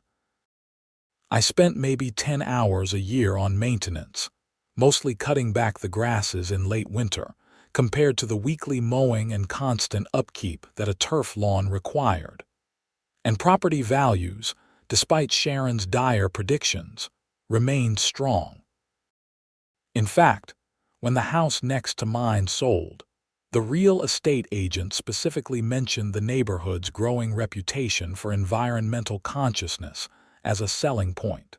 I spent maybe 10 hours a year on maintenance, mostly cutting back the grasses in late winter, compared to the weekly mowing and constant upkeep that a turf lawn required. And property values, despite Sharon's dire predictions, remained strong. In fact, when the house next to mine sold, the real estate agent specifically mentioned the neighborhood's growing reputation for environmental consciousness as a selling point.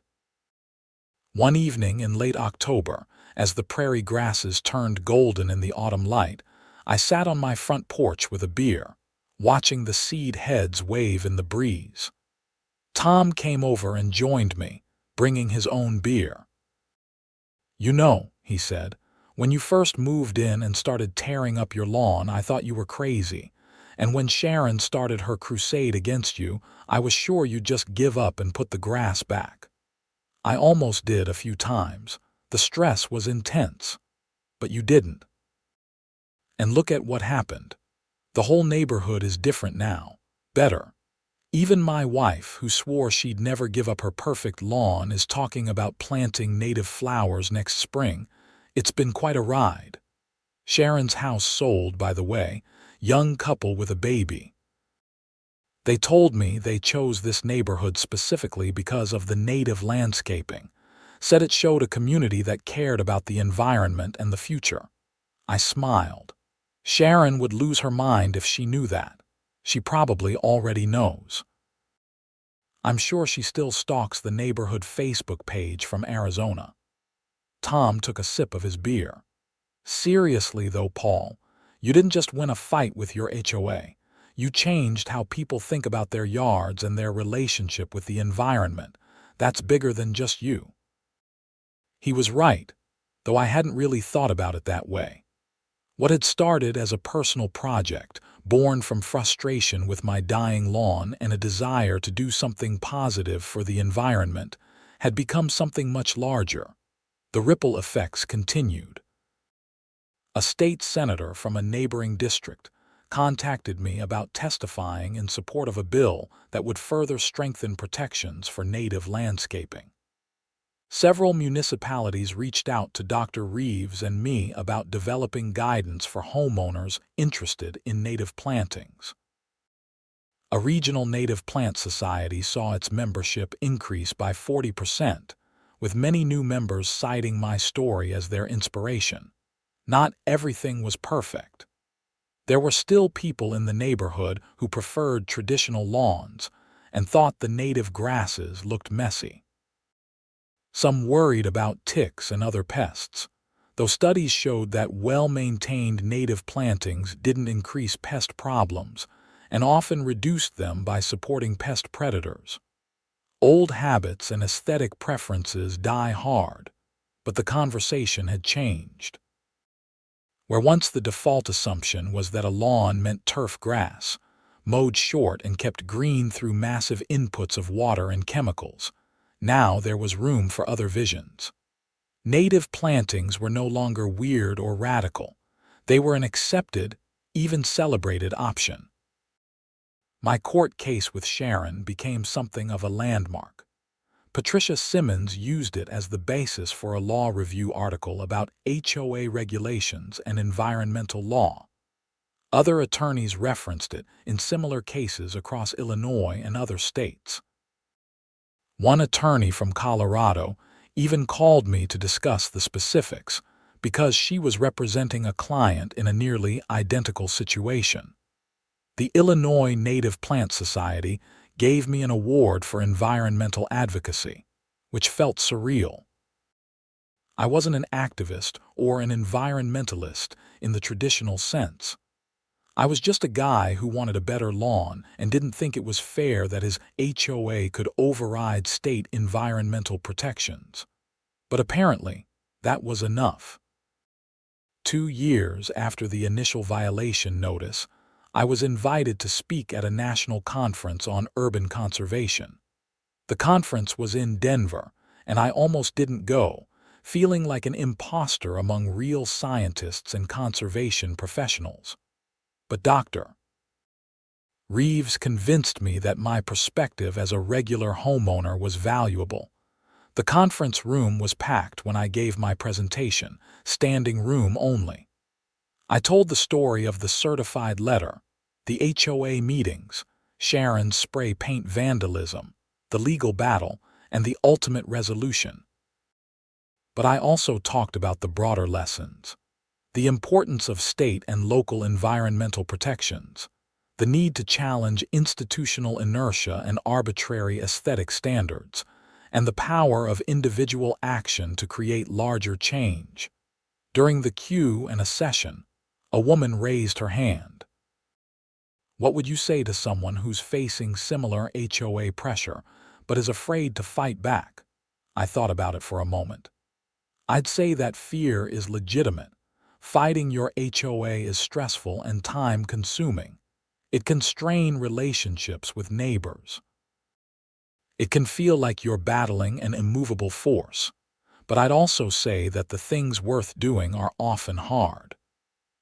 One evening in late October, as the prairie grasses turned golden in the autumn light, I sat on my front porch with a beer, watching the seed heads wave in the breeze. Tom came over and joined me, bringing his own beer. "You know," he said, "when you first moved in and started tearing up your lawn, I thought you were crazy. And when Sharon started her crusade against you, I was sure you'd just give up and put the grass back. I almost did a few times. The stress was intense. But you didn't. And look at what happened. The whole neighborhood is different now. Better. Even my wife, who swore she'd never give up her perfect lawn, is talking about planting native flowers next spring. It's been quite a ride." Sharon's house sold, by the way, young couple with a baby. They told me they chose this neighborhood specifically because of the native landscaping, said it showed a community that cared about the environment and the future. I smiled. Sharon would lose her mind if she knew that. She probably already knows. I'm sure she still stalks the neighborhood Facebook page from Arizona. Tom took a sip of his beer. "Seriously though, Paul, you didn't just win a fight with your HOA. You changed how people think about their yards and their relationship with the environment. That's bigger than just you." He was right, though I hadn't really thought about it that way. What had started as a personal project, born from frustration with my dying lawn and a desire to do something positive for the environment, had become something much larger. The ripple effects continued. A state senator from a neighboring district contacted me about testifying in support of a bill that would further strengthen protections for native landscaping. Several municipalities reached out to Dr. Reeves and me about developing guidance for homeowners interested in native plantings. A regional native plant society saw its membership increase by 40%, with many new members citing my story as their inspiration. Not everything was perfect. There were still people in the neighborhood who preferred traditional lawns and thought the native grasses looked messy. Some worried about ticks and other pests, though studies showed that well-maintained native plantings didn't increase pest problems and often reduced them by supporting pest predators. Old habits and aesthetic preferences die hard, but the conversation had changed. Where once the default assumption was that a lawn meant turf grass, mowed short and kept green through massive inputs of water and chemicals, now there was room for other visions. Native plantings were no longer weird or radical. They were an accepted, even celebrated option. My court case with Sharon became something of a landmark. Patricia Simmons used it as the basis for a law review article about HOA regulations and environmental law. Other attorneys referenced it in similar cases across Illinois and other states. One attorney from Colorado even called me to discuss the specifics because she was representing a client in a nearly identical situation. The Illinois Native Plant Society gave me an award for environmental advocacy, which felt surreal. I wasn't an activist or an environmentalist in the traditional sense. I was just a guy who wanted a better lawn and didn't think it was fair that his HOA could override state environmental protections. But apparently, that was enough. 2 years after the initial violation notice, I was invited to speak at a national conference on urban conservation. The conference was in Denver, and I almost didn't go, feeling like an imposter among real scientists and conservation professionals. But Dr. Reeves convinced me that my perspective as a regular homeowner was valuable. The conference room was packed when I gave my presentation, standing room only. I told the story of the certified letter, the HOA meetings, Sharon's spray paint vandalism, the legal battle, and the ultimate resolution. But I also talked about the broader lessons. The importance of state and local environmental protections, the need to challenge institutional inertia and arbitrary aesthetic standards, and the power of individual action to create larger change. During the Q&A session, a woman raised her hand. What would you say to someone who's facing similar HOA pressure but is afraid to fight back? I thought about it for a moment. I'd say that fear is legitimate. Fighting your HOA is stressful and time-consuming. It can strain relationships with neighbors. It can feel like you're battling an immovable force. But I'd also say that the things worth doing are often hard.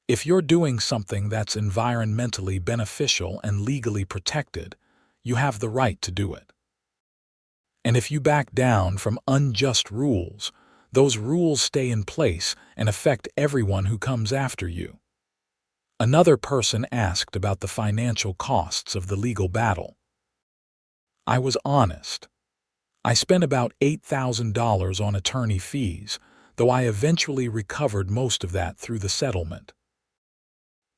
If you're doing something that's environmentally beneficial and legally protected, you have the right to do it. And if you back down from unjust rules, those rules stay in place and affect everyone who comes after you. Another person asked about the financial costs of the legal battle. I was honest. I spent about $8,000 on attorney fees, though I eventually recovered most of that through the settlement.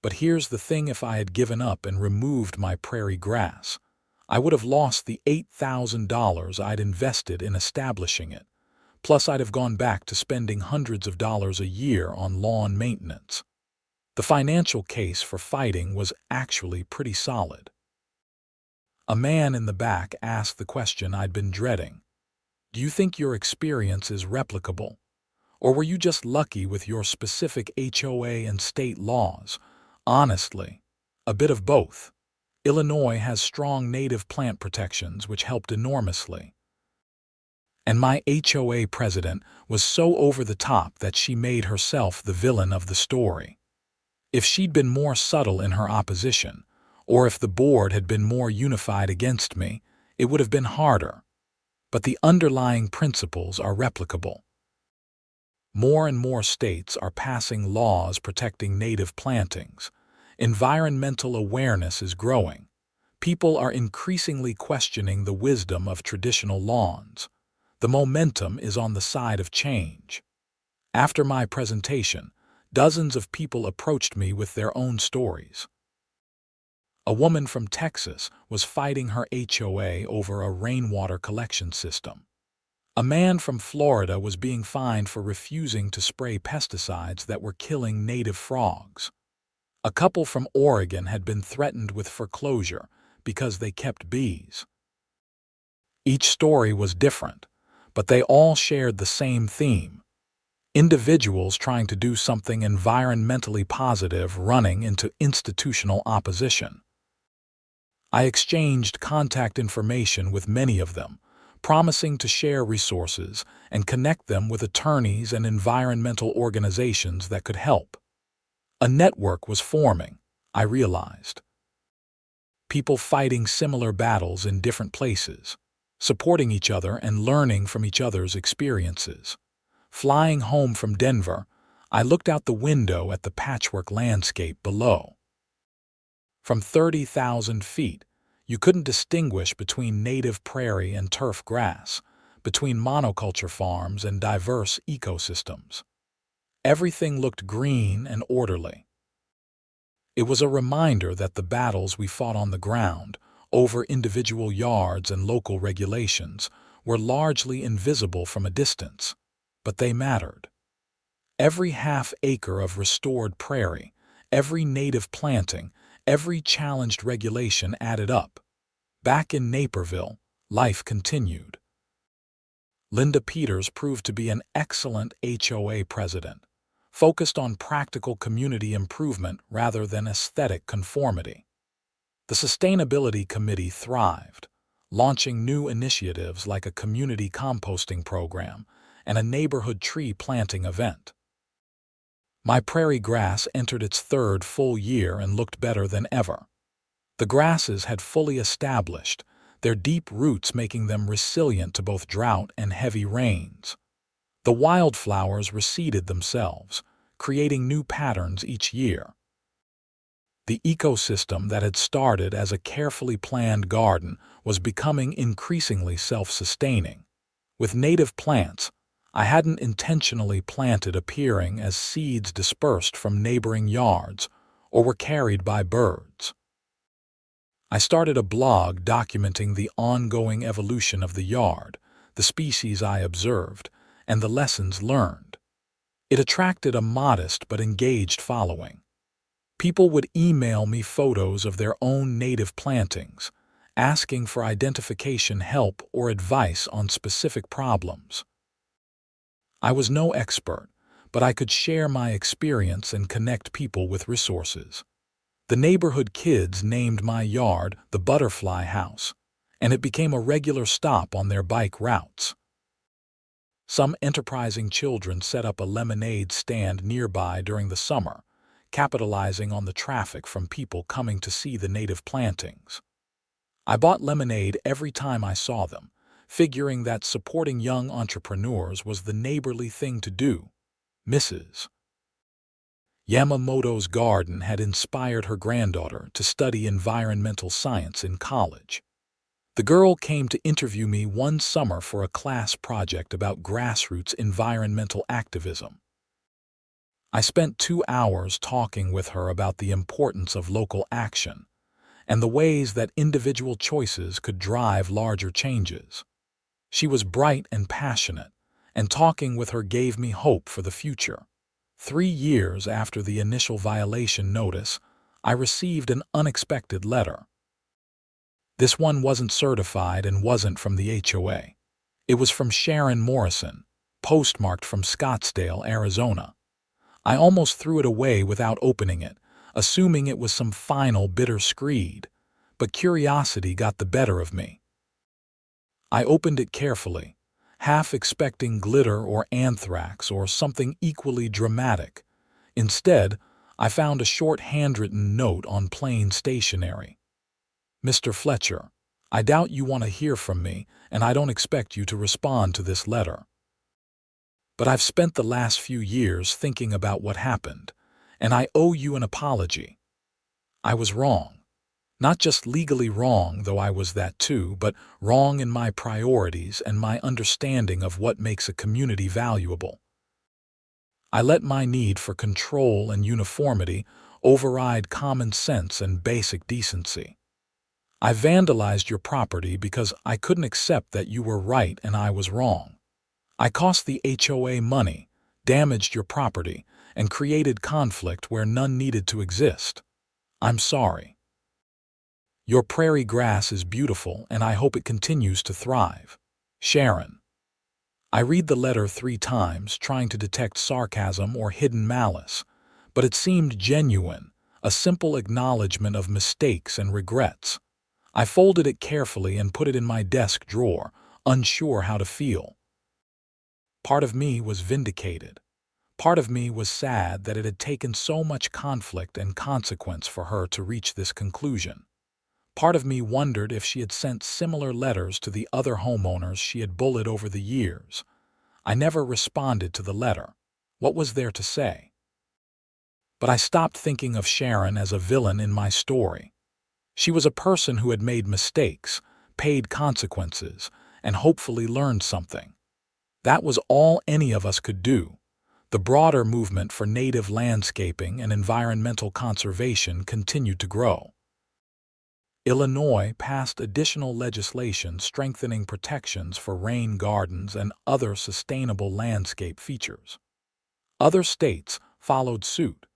But here's the thing: if I had given up and removed my prairie grass, I would have lost the $8,000 I'd invested in establishing it. Plus, I'd have gone back to spending hundreds of dollars a year on lawn maintenance. The financial case for fighting was actually pretty solid. A man in the back asked the question I'd been dreading. Do you think your experience is replicable? Or were you just lucky with your specific HOA and state laws? Honestly, a bit of both. Illinois has strong native plant protections which helped enormously. And my HOA president was so over the top that she made herself the villain of the story. If she'd been more subtle in her opposition, or if the board had been more unified against me, it would have been harder. But the underlying principles are replicable. More and more states are passing laws protecting native plantings. Environmental awareness is growing. People are increasingly questioning the wisdom of traditional lawns. The momentum is on the side of change. After my presentation, dozens of people approached me with their own stories. A woman from Texas was fighting her HOA over a rainwater collection system. A man from Florida was being fined for refusing to spray pesticides that were killing native frogs. A couple from Oregon had been threatened with foreclosure because they kept bees. Each story was different, but they all shared the same theme: individuals trying to do something environmentally positive running into institutional opposition. I exchanged contact information with many of them, promising to share resources and connect them with attorneys and environmental organizations that could help. A network was forming, I realized. People fighting similar battles in different places, supporting each other and learning from each other's experiences. Flying home from Denver, I looked out the window at the patchwork landscape below. From 30,000 feet, you couldn't distinguish between native prairie and turf grass, between monoculture farms and diverse ecosystems. Everything looked green and orderly. It was a reminder that the battles we fought on the ground, over individual yards and local regulations, were largely invisible from a distance, but they mattered. Every half-acre of restored prairie, every native planting, every challenged regulation added up. Back in Naperville, life continued. Linda Peters proved to be an excellent HOA president, focused on practical community improvement rather than aesthetic conformity. The Sustainability Committee thrived, launching new initiatives like a community composting program and a neighborhood tree planting event. My prairie grass entered its third full year and looked better than ever. The grasses had fully established, their deep roots making them resilient to both drought and heavy rains. The wildflowers reseeded themselves, creating new patterns each year. The ecosystem that had started as a carefully planned garden was becoming increasingly self-sustaining. With native plants I hadn't intentionally planted appearing as seeds dispersed from neighboring yards or were carried by birds. I started a blog documenting the ongoing evolution of the yard, the species I observed, and the lessons learned. It attracted a modest but engaged following. People would email me photos of their own native plantings, asking for identification help or advice on specific problems. I was no expert, but I could share my experience and connect people with resources. The neighborhood kids named my yard the Butterfly House, and it became a regular stop on their bike routes. Some enterprising children set up a lemonade stand nearby during the summer, capitalizing on the traffic from people coming to see the native plantings. I bought lemonade every time I saw them, figuring that supporting young entrepreneurs was the neighborly thing to do. Mrs. Yamamoto's garden had inspired her granddaughter to study environmental science in college. The girl came to interview me one summer for a class project about grassroots environmental activism. I spent 2 hours talking with her about the importance of local action and the ways that individual choices could drive larger changes. She was bright and passionate, and talking with her gave me hope for the future. 3 years after the initial violation notice, I received an unexpected letter. This one wasn't certified and wasn't from the HOA. It was from Sharon Morrison, postmarked from Scottsdale, Arizona. I almost threw it away without opening it, assuming it was some final bitter screed, but curiosity got the better of me. I opened it carefully, half expecting glitter or anthrax or something equally dramatic. Instead, I found a short handwritten note on plain stationery. Mr. Fletcher, I doubt you want to hear from me, and I don't expect you to respond to this letter. But I've spent the last few years thinking about what happened, and I owe you an apology. I was wrong. Not just legally wrong, though I was that too, but wrong in my priorities and my understanding of what makes a community valuable. I let my need for control and uniformity override common sense and basic decency. I vandalized your property because I couldn't accept that you were right and I was wrong. I cost the HOA money, damaged your property, and created conflict where none needed to exist. I'm sorry. Your prairie grass is beautiful and I hope it continues to thrive. Sharon. I read the letter 3 times, trying to detect sarcasm or hidden malice, but it seemed genuine, a simple acknowledgement of mistakes and regrets. I folded it carefully and put it in my desk drawer, unsure how to feel. Part of me was vindicated. Part of me was sad that it had taken so much conflict and consequence for her to reach this conclusion. Part of me wondered if she had sent similar letters to the other homeowners she had bullied over the years. I never responded to the letter. What was there to say? But I stopped thinking of Sharon as a villain in my story. She was a person who had made mistakes, paid consequences, and hopefully learned something. That was all any of us could do. The broader movement for native landscaping and environmental conservation continued to grow. Illinois passed additional legislation strengthening protections for rain gardens and other sustainable landscape features. Other states followed suit,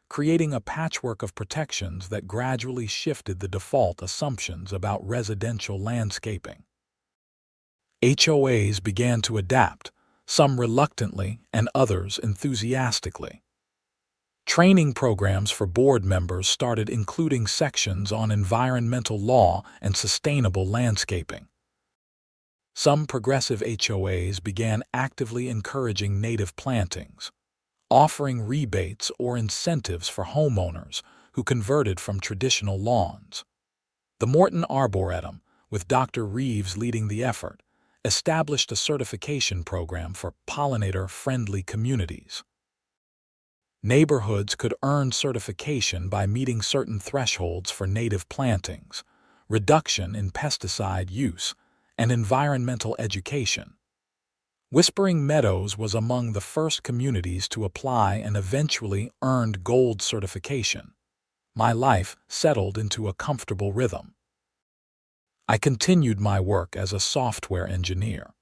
creating a patchwork of protections that gradually shifted the default assumptions about residential landscaping. HOAs began to adapt, some reluctantly and others enthusiastically. Training programs for board members started including sections on environmental law and sustainable landscaping. Some progressive HOAs began actively encouraging native plantings, offering rebates or incentives for homeowners who converted from traditional lawns. The Morton Arboretum, with Dr. Reeves leading the effort, established a certification program for pollinator-friendly communities. Neighborhoods could earn certification by meeting certain thresholds for native plantings, reduction in pesticide use, and environmental education. Whispering Meadows was among the first communities to apply and eventually earned gold certification. My life settled into a comfortable rhythm. I continued my work as a software engineer,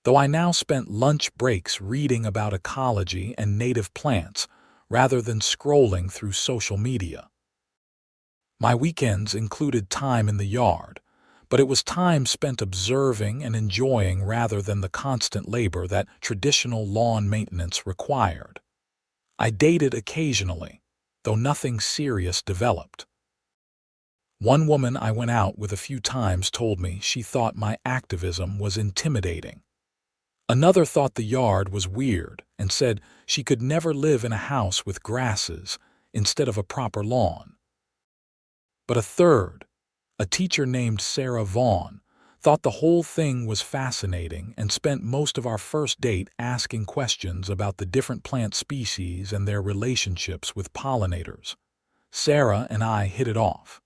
though I now spent lunch breaks reading about ecology and native plants rather than scrolling through social media. My weekends included time in the yard, but it was time spent observing and enjoying rather than the constant labor that traditional lawn maintenance required. I dated occasionally, though nothing serious developed. One woman I went out with a few times told me she thought my activism was intimidating. Another thought the yard was weird and said she could never live in a house with grasses instead of a proper lawn. But a third, a teacher named Sarah Vaughn, thought the whole thing was fascinating and spent most of our first date asking questions about the different plant species and their relationships with pollinators. Sarah and I hit it off.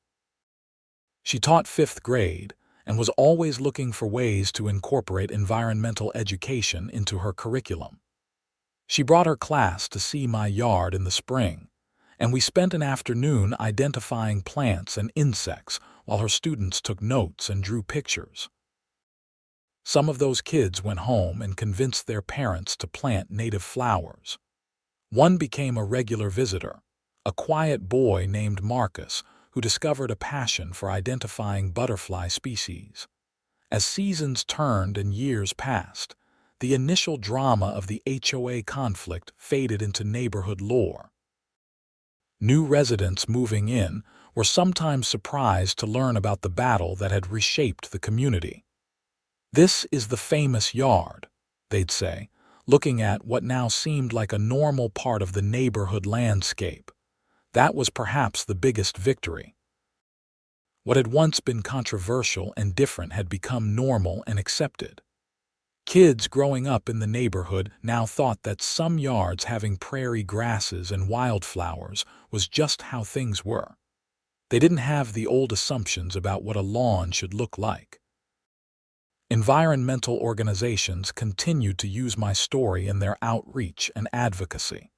She taught 5th grade and was always looking for ways to incorporate environmental education into her curriculum. She brought her class to see my yard in the spring, and we spent an afternoon identifying plants and insects while her students took notes and drew pictures. Some of those kids went home and convinced their parents to plant native flowers. One became a regular visitor, a quiet boy named Marcus, who discovered a passion for identifying butterfly species. As seasons turned and years passed, the initial drama of the HOA conflict faded into neighborhood lore. New residents moving in were sometimes surprised to learn about the battle that had reshaped the community. "This is the famous yard," they'd say, looking at what now seemed like a normal part of the neighborhood landscape. That was perhaps the biggest victory. What had once been controversial and different had become normal and accepted. Kids growing up in the neighborhood now thought that some yards having prairie grasses and wildflowers was just how things were. They didn't have the old assumptions about what a lawn should look like. Environmental organizations continued to use my story in their outreach and advocacy.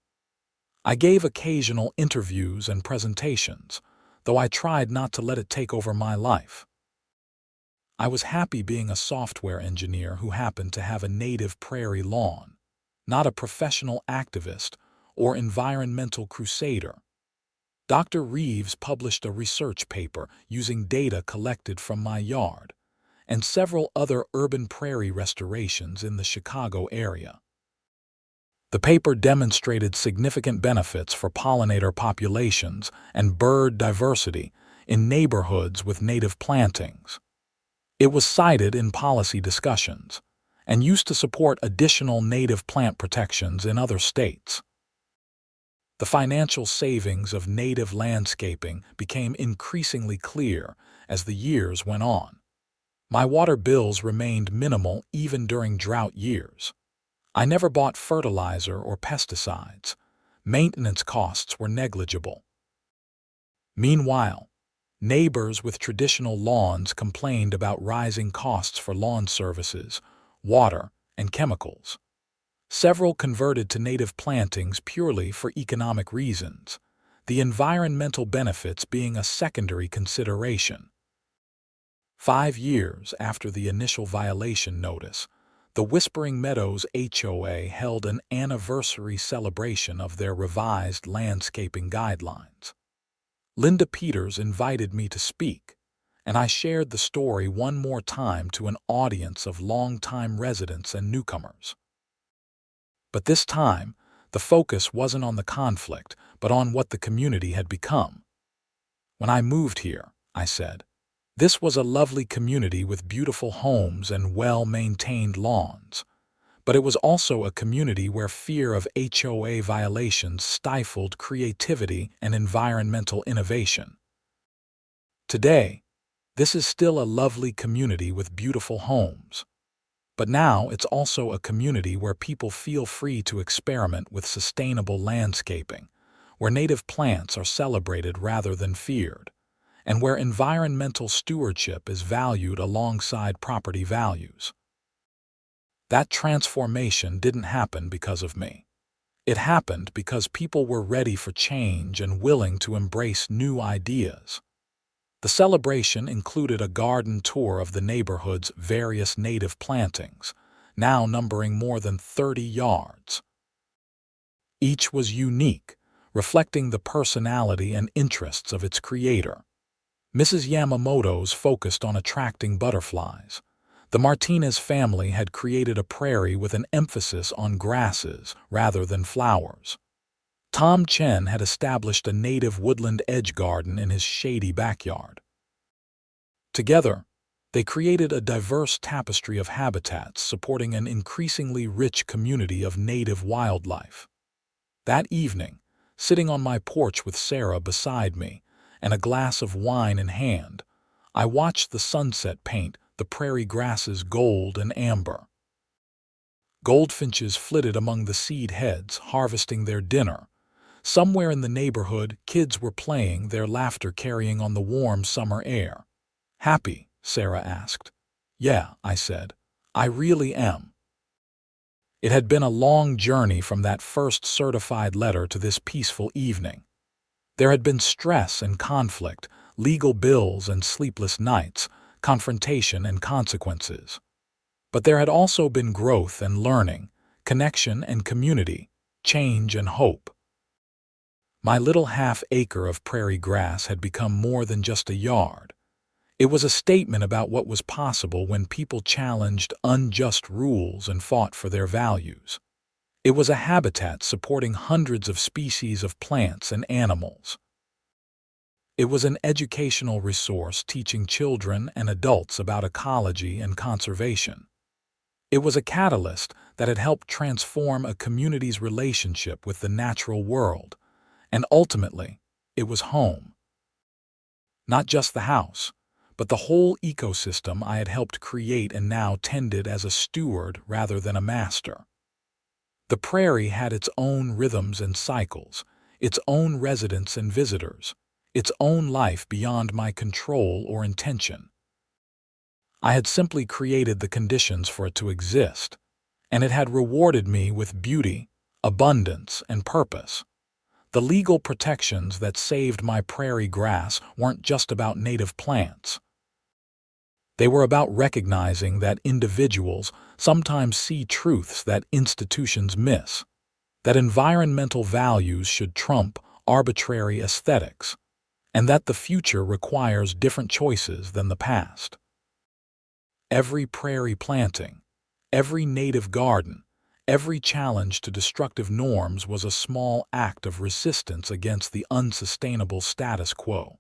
I gave occasional interviews and presentations, though I tried not to let it take over my life. I was happy being a software engineer who happened to have a native prairie lawn, not a professional activist or environmental crusader. Dr. Reeves published a research paper using data collected from my yard and several other urban prairie restorations in the Chicago area. The paper demonstrated significant benefits for pollinator populations and bird diversity in neighborhoods with native plantings. It was cited in policy discussions and used to support additional native plant protections in other states. The financial savings of native landscaping became increasingly clear as the years went on. My water bills remained minimal even during drought years. I never bought fertilizer or pesticides. Maintenance costs were negligible. Meanwhile, neighbors with traditional lawns complained about rising costs for lawn services, water, and chemicals. Several converted to native plantings purely for economic reasons, the environmental benefits being a secondary consideration. 5 years after the initial violation notice, the Whispering Meadows HOA held an anniversary celebration of their revised landscaping guidelines. Linda Peters invited me to speak, and I shared the story one more time to an audience of longtime residents and newcomers. But this time, the focus wasn't on the conflict, but on what the community had become. When I moved here, I said, this was a lovely community with beautiful homes and well-maintained lawns. But it was also a community where fear of HOA violations stifled creativity and environmental innovation. Today, this is still a lovely community with beautiful homes. But now it's also a community where people feel free to experiment with sustainable landscaping, where native plants are celebrated rather than feared, and where environmental stewardship is valued alongside property values. That transformation didn't happen because of me. It happened because people were ready for change and willing to embrace new ideas. The celebration included a garden tour of the neighborhood's various native plantings, now numbering more than 30 yards. Each was unique, reflecting the personality and interests of its creator. Mrs. Yamamoto's focused on attracting butterflies. The Martinez family had created a prairie with an emphasis on grasses rather than flowers. Tom Chen had established a native woodland edge garden in his shady backyard. Together, they created a diverse tapestry of habitats supporting an increasingly rich community of native wildlife. That evening, sitting on my porch with Sarah beside me and a glass of wine in hand, I watched the sunset paint the prairie grasses gold and amber. Goldfinches flitted among the seed heads, harvesting their dinner. Somewhere in the neighborhood, kids were playing, their laughter carrying on the warm summer air. "Happy?" Sarah asked. "Yeah," I said. "I really am." It had been a long journey from that first certified letter to this peaceful evening. There had been stress and conflict, legal bills and sleepless nights, confrontation and consequences. But there had also been growth and learning, connection and community, change and hope. My little half-acre of prairie grass had become more than just a yard. It was a statement about what was possible when people challenged unjust rules and fought for their values. It was a habitat supporting hundreds of species of plants and animals. It was an educational resource teaching children and adults about ecology and conservation. It was a catalyst that had helped transform a community's relationship with the natural world, and ultimately, it was home. Not just the house, but the whole ecosystem I had helped create and now tended as a steward rather than a master. The prairie had its own rhythms and cycles, its own residents and visitors, its own life beyond my control or intention. I had simply created the conditions for it to exist, and it had rewarded me with beauty, abundance, and purpose. The legal protections that saved my prairie grass weren't just about native plants. They were about recognizing that individuals sometimes see truths that institutions miss, that environmental values should trump arbitrary aesthetics, and that the future requires different choices than the past. Every prairie planting, every native garden, every challenge to destructive norms was a small act of resistance against the unsustainable status quo.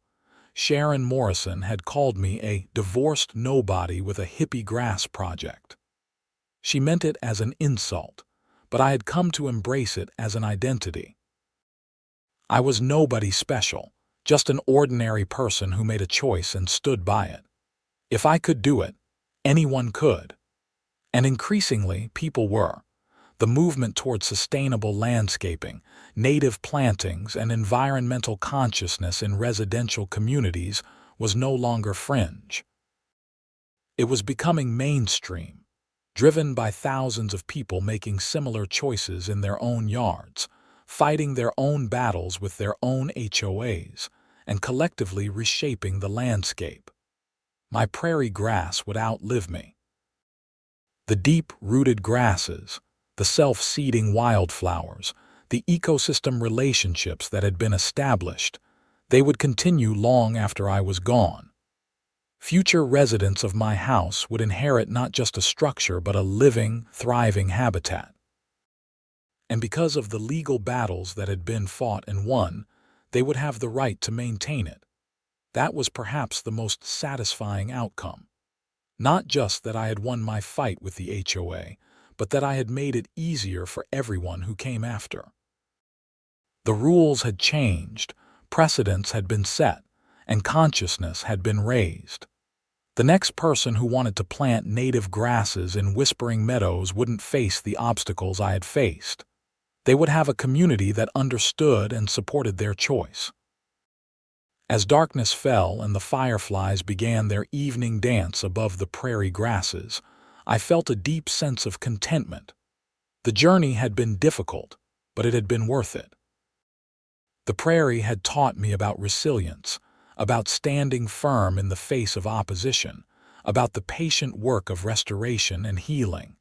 Sharon Morrison had called me a divorced nobody with a hippie grass project. She meant it as an insult, but I had come to embrace it as an identity. I was nobody special, just an ordinary person who made a choice and stood by it. If I could do it, anyone could. And increasingly, people were. The movement toward sustainable landscaping, native plantings, and environmental consciousness in residential communities was no longer fringe. It was becoming mainstream, driven by thousands of people making similar choices in their own yards, fighting their own battles with their own HOAs, and collectively reshaping the landscape. My prairie grass would outlive me. The deep-rooted grasses, the self-seeding wildflowers, the ecosystem relationships that had been established, they would continue long after I was gone. Future residents of my house would inherit not just a structure but a living, thriving habitat. And because of the legal battles that had been fought and won, they would have the right to maintain it. That was perhaps the most satisfying outcome. Not just that I had won my fight with the HOA, but that I had made it easier for everyone who came after. The rules had changed, precedents had been set, and consciousness had been raised. The next person who wanted to plant native grasses in whispering meadows wouldn't face the obstacles I had faced. They would have a community that understood and supported their choice. As darkness fell and the fireflies began their evening dance above the prairie grasses, I felt a deep sense of contentment. The journey had been difficult, but it had been worth it. The prairie had taught me about resilience, about standing firm in the face of opposition, about the patient work of restoration and healing.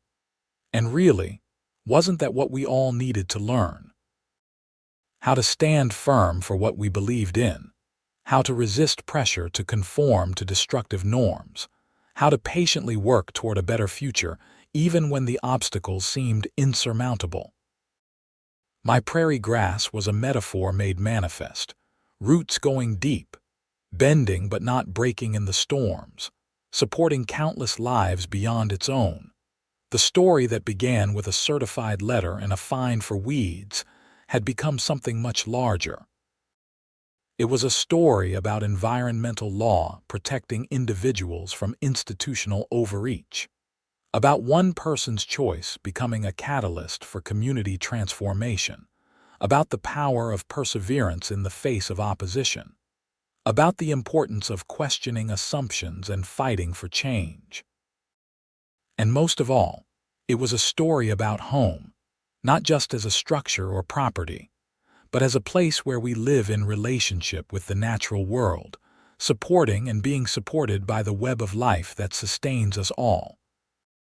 And really, wasn't that what we all needed to learn? How to stand firm for what we believed in, how to resist pressure to conform to destructive norms, how to patiently work toward a better future even when the obstacles seemed insurmountable. My prairie grass was a metaphor made manifest, roots going deep, bending but not breaking in the storms, supporting countless lives beyond its own. The story that began with a certified letter and a fine for weeds had become something much larger. It was a story about environmental law protecting individuals from institutional overreach, about one person's choice becoming a catalyst for community transformation, about the power of perseverance in the face of opposition, about the importance of questioning assumptions and fighting for change. And most of all, it was a story about home, not just as a structure or property, but as a place where we live in relationship with the natural world, supporting and being supported by the web of life that sustains us all.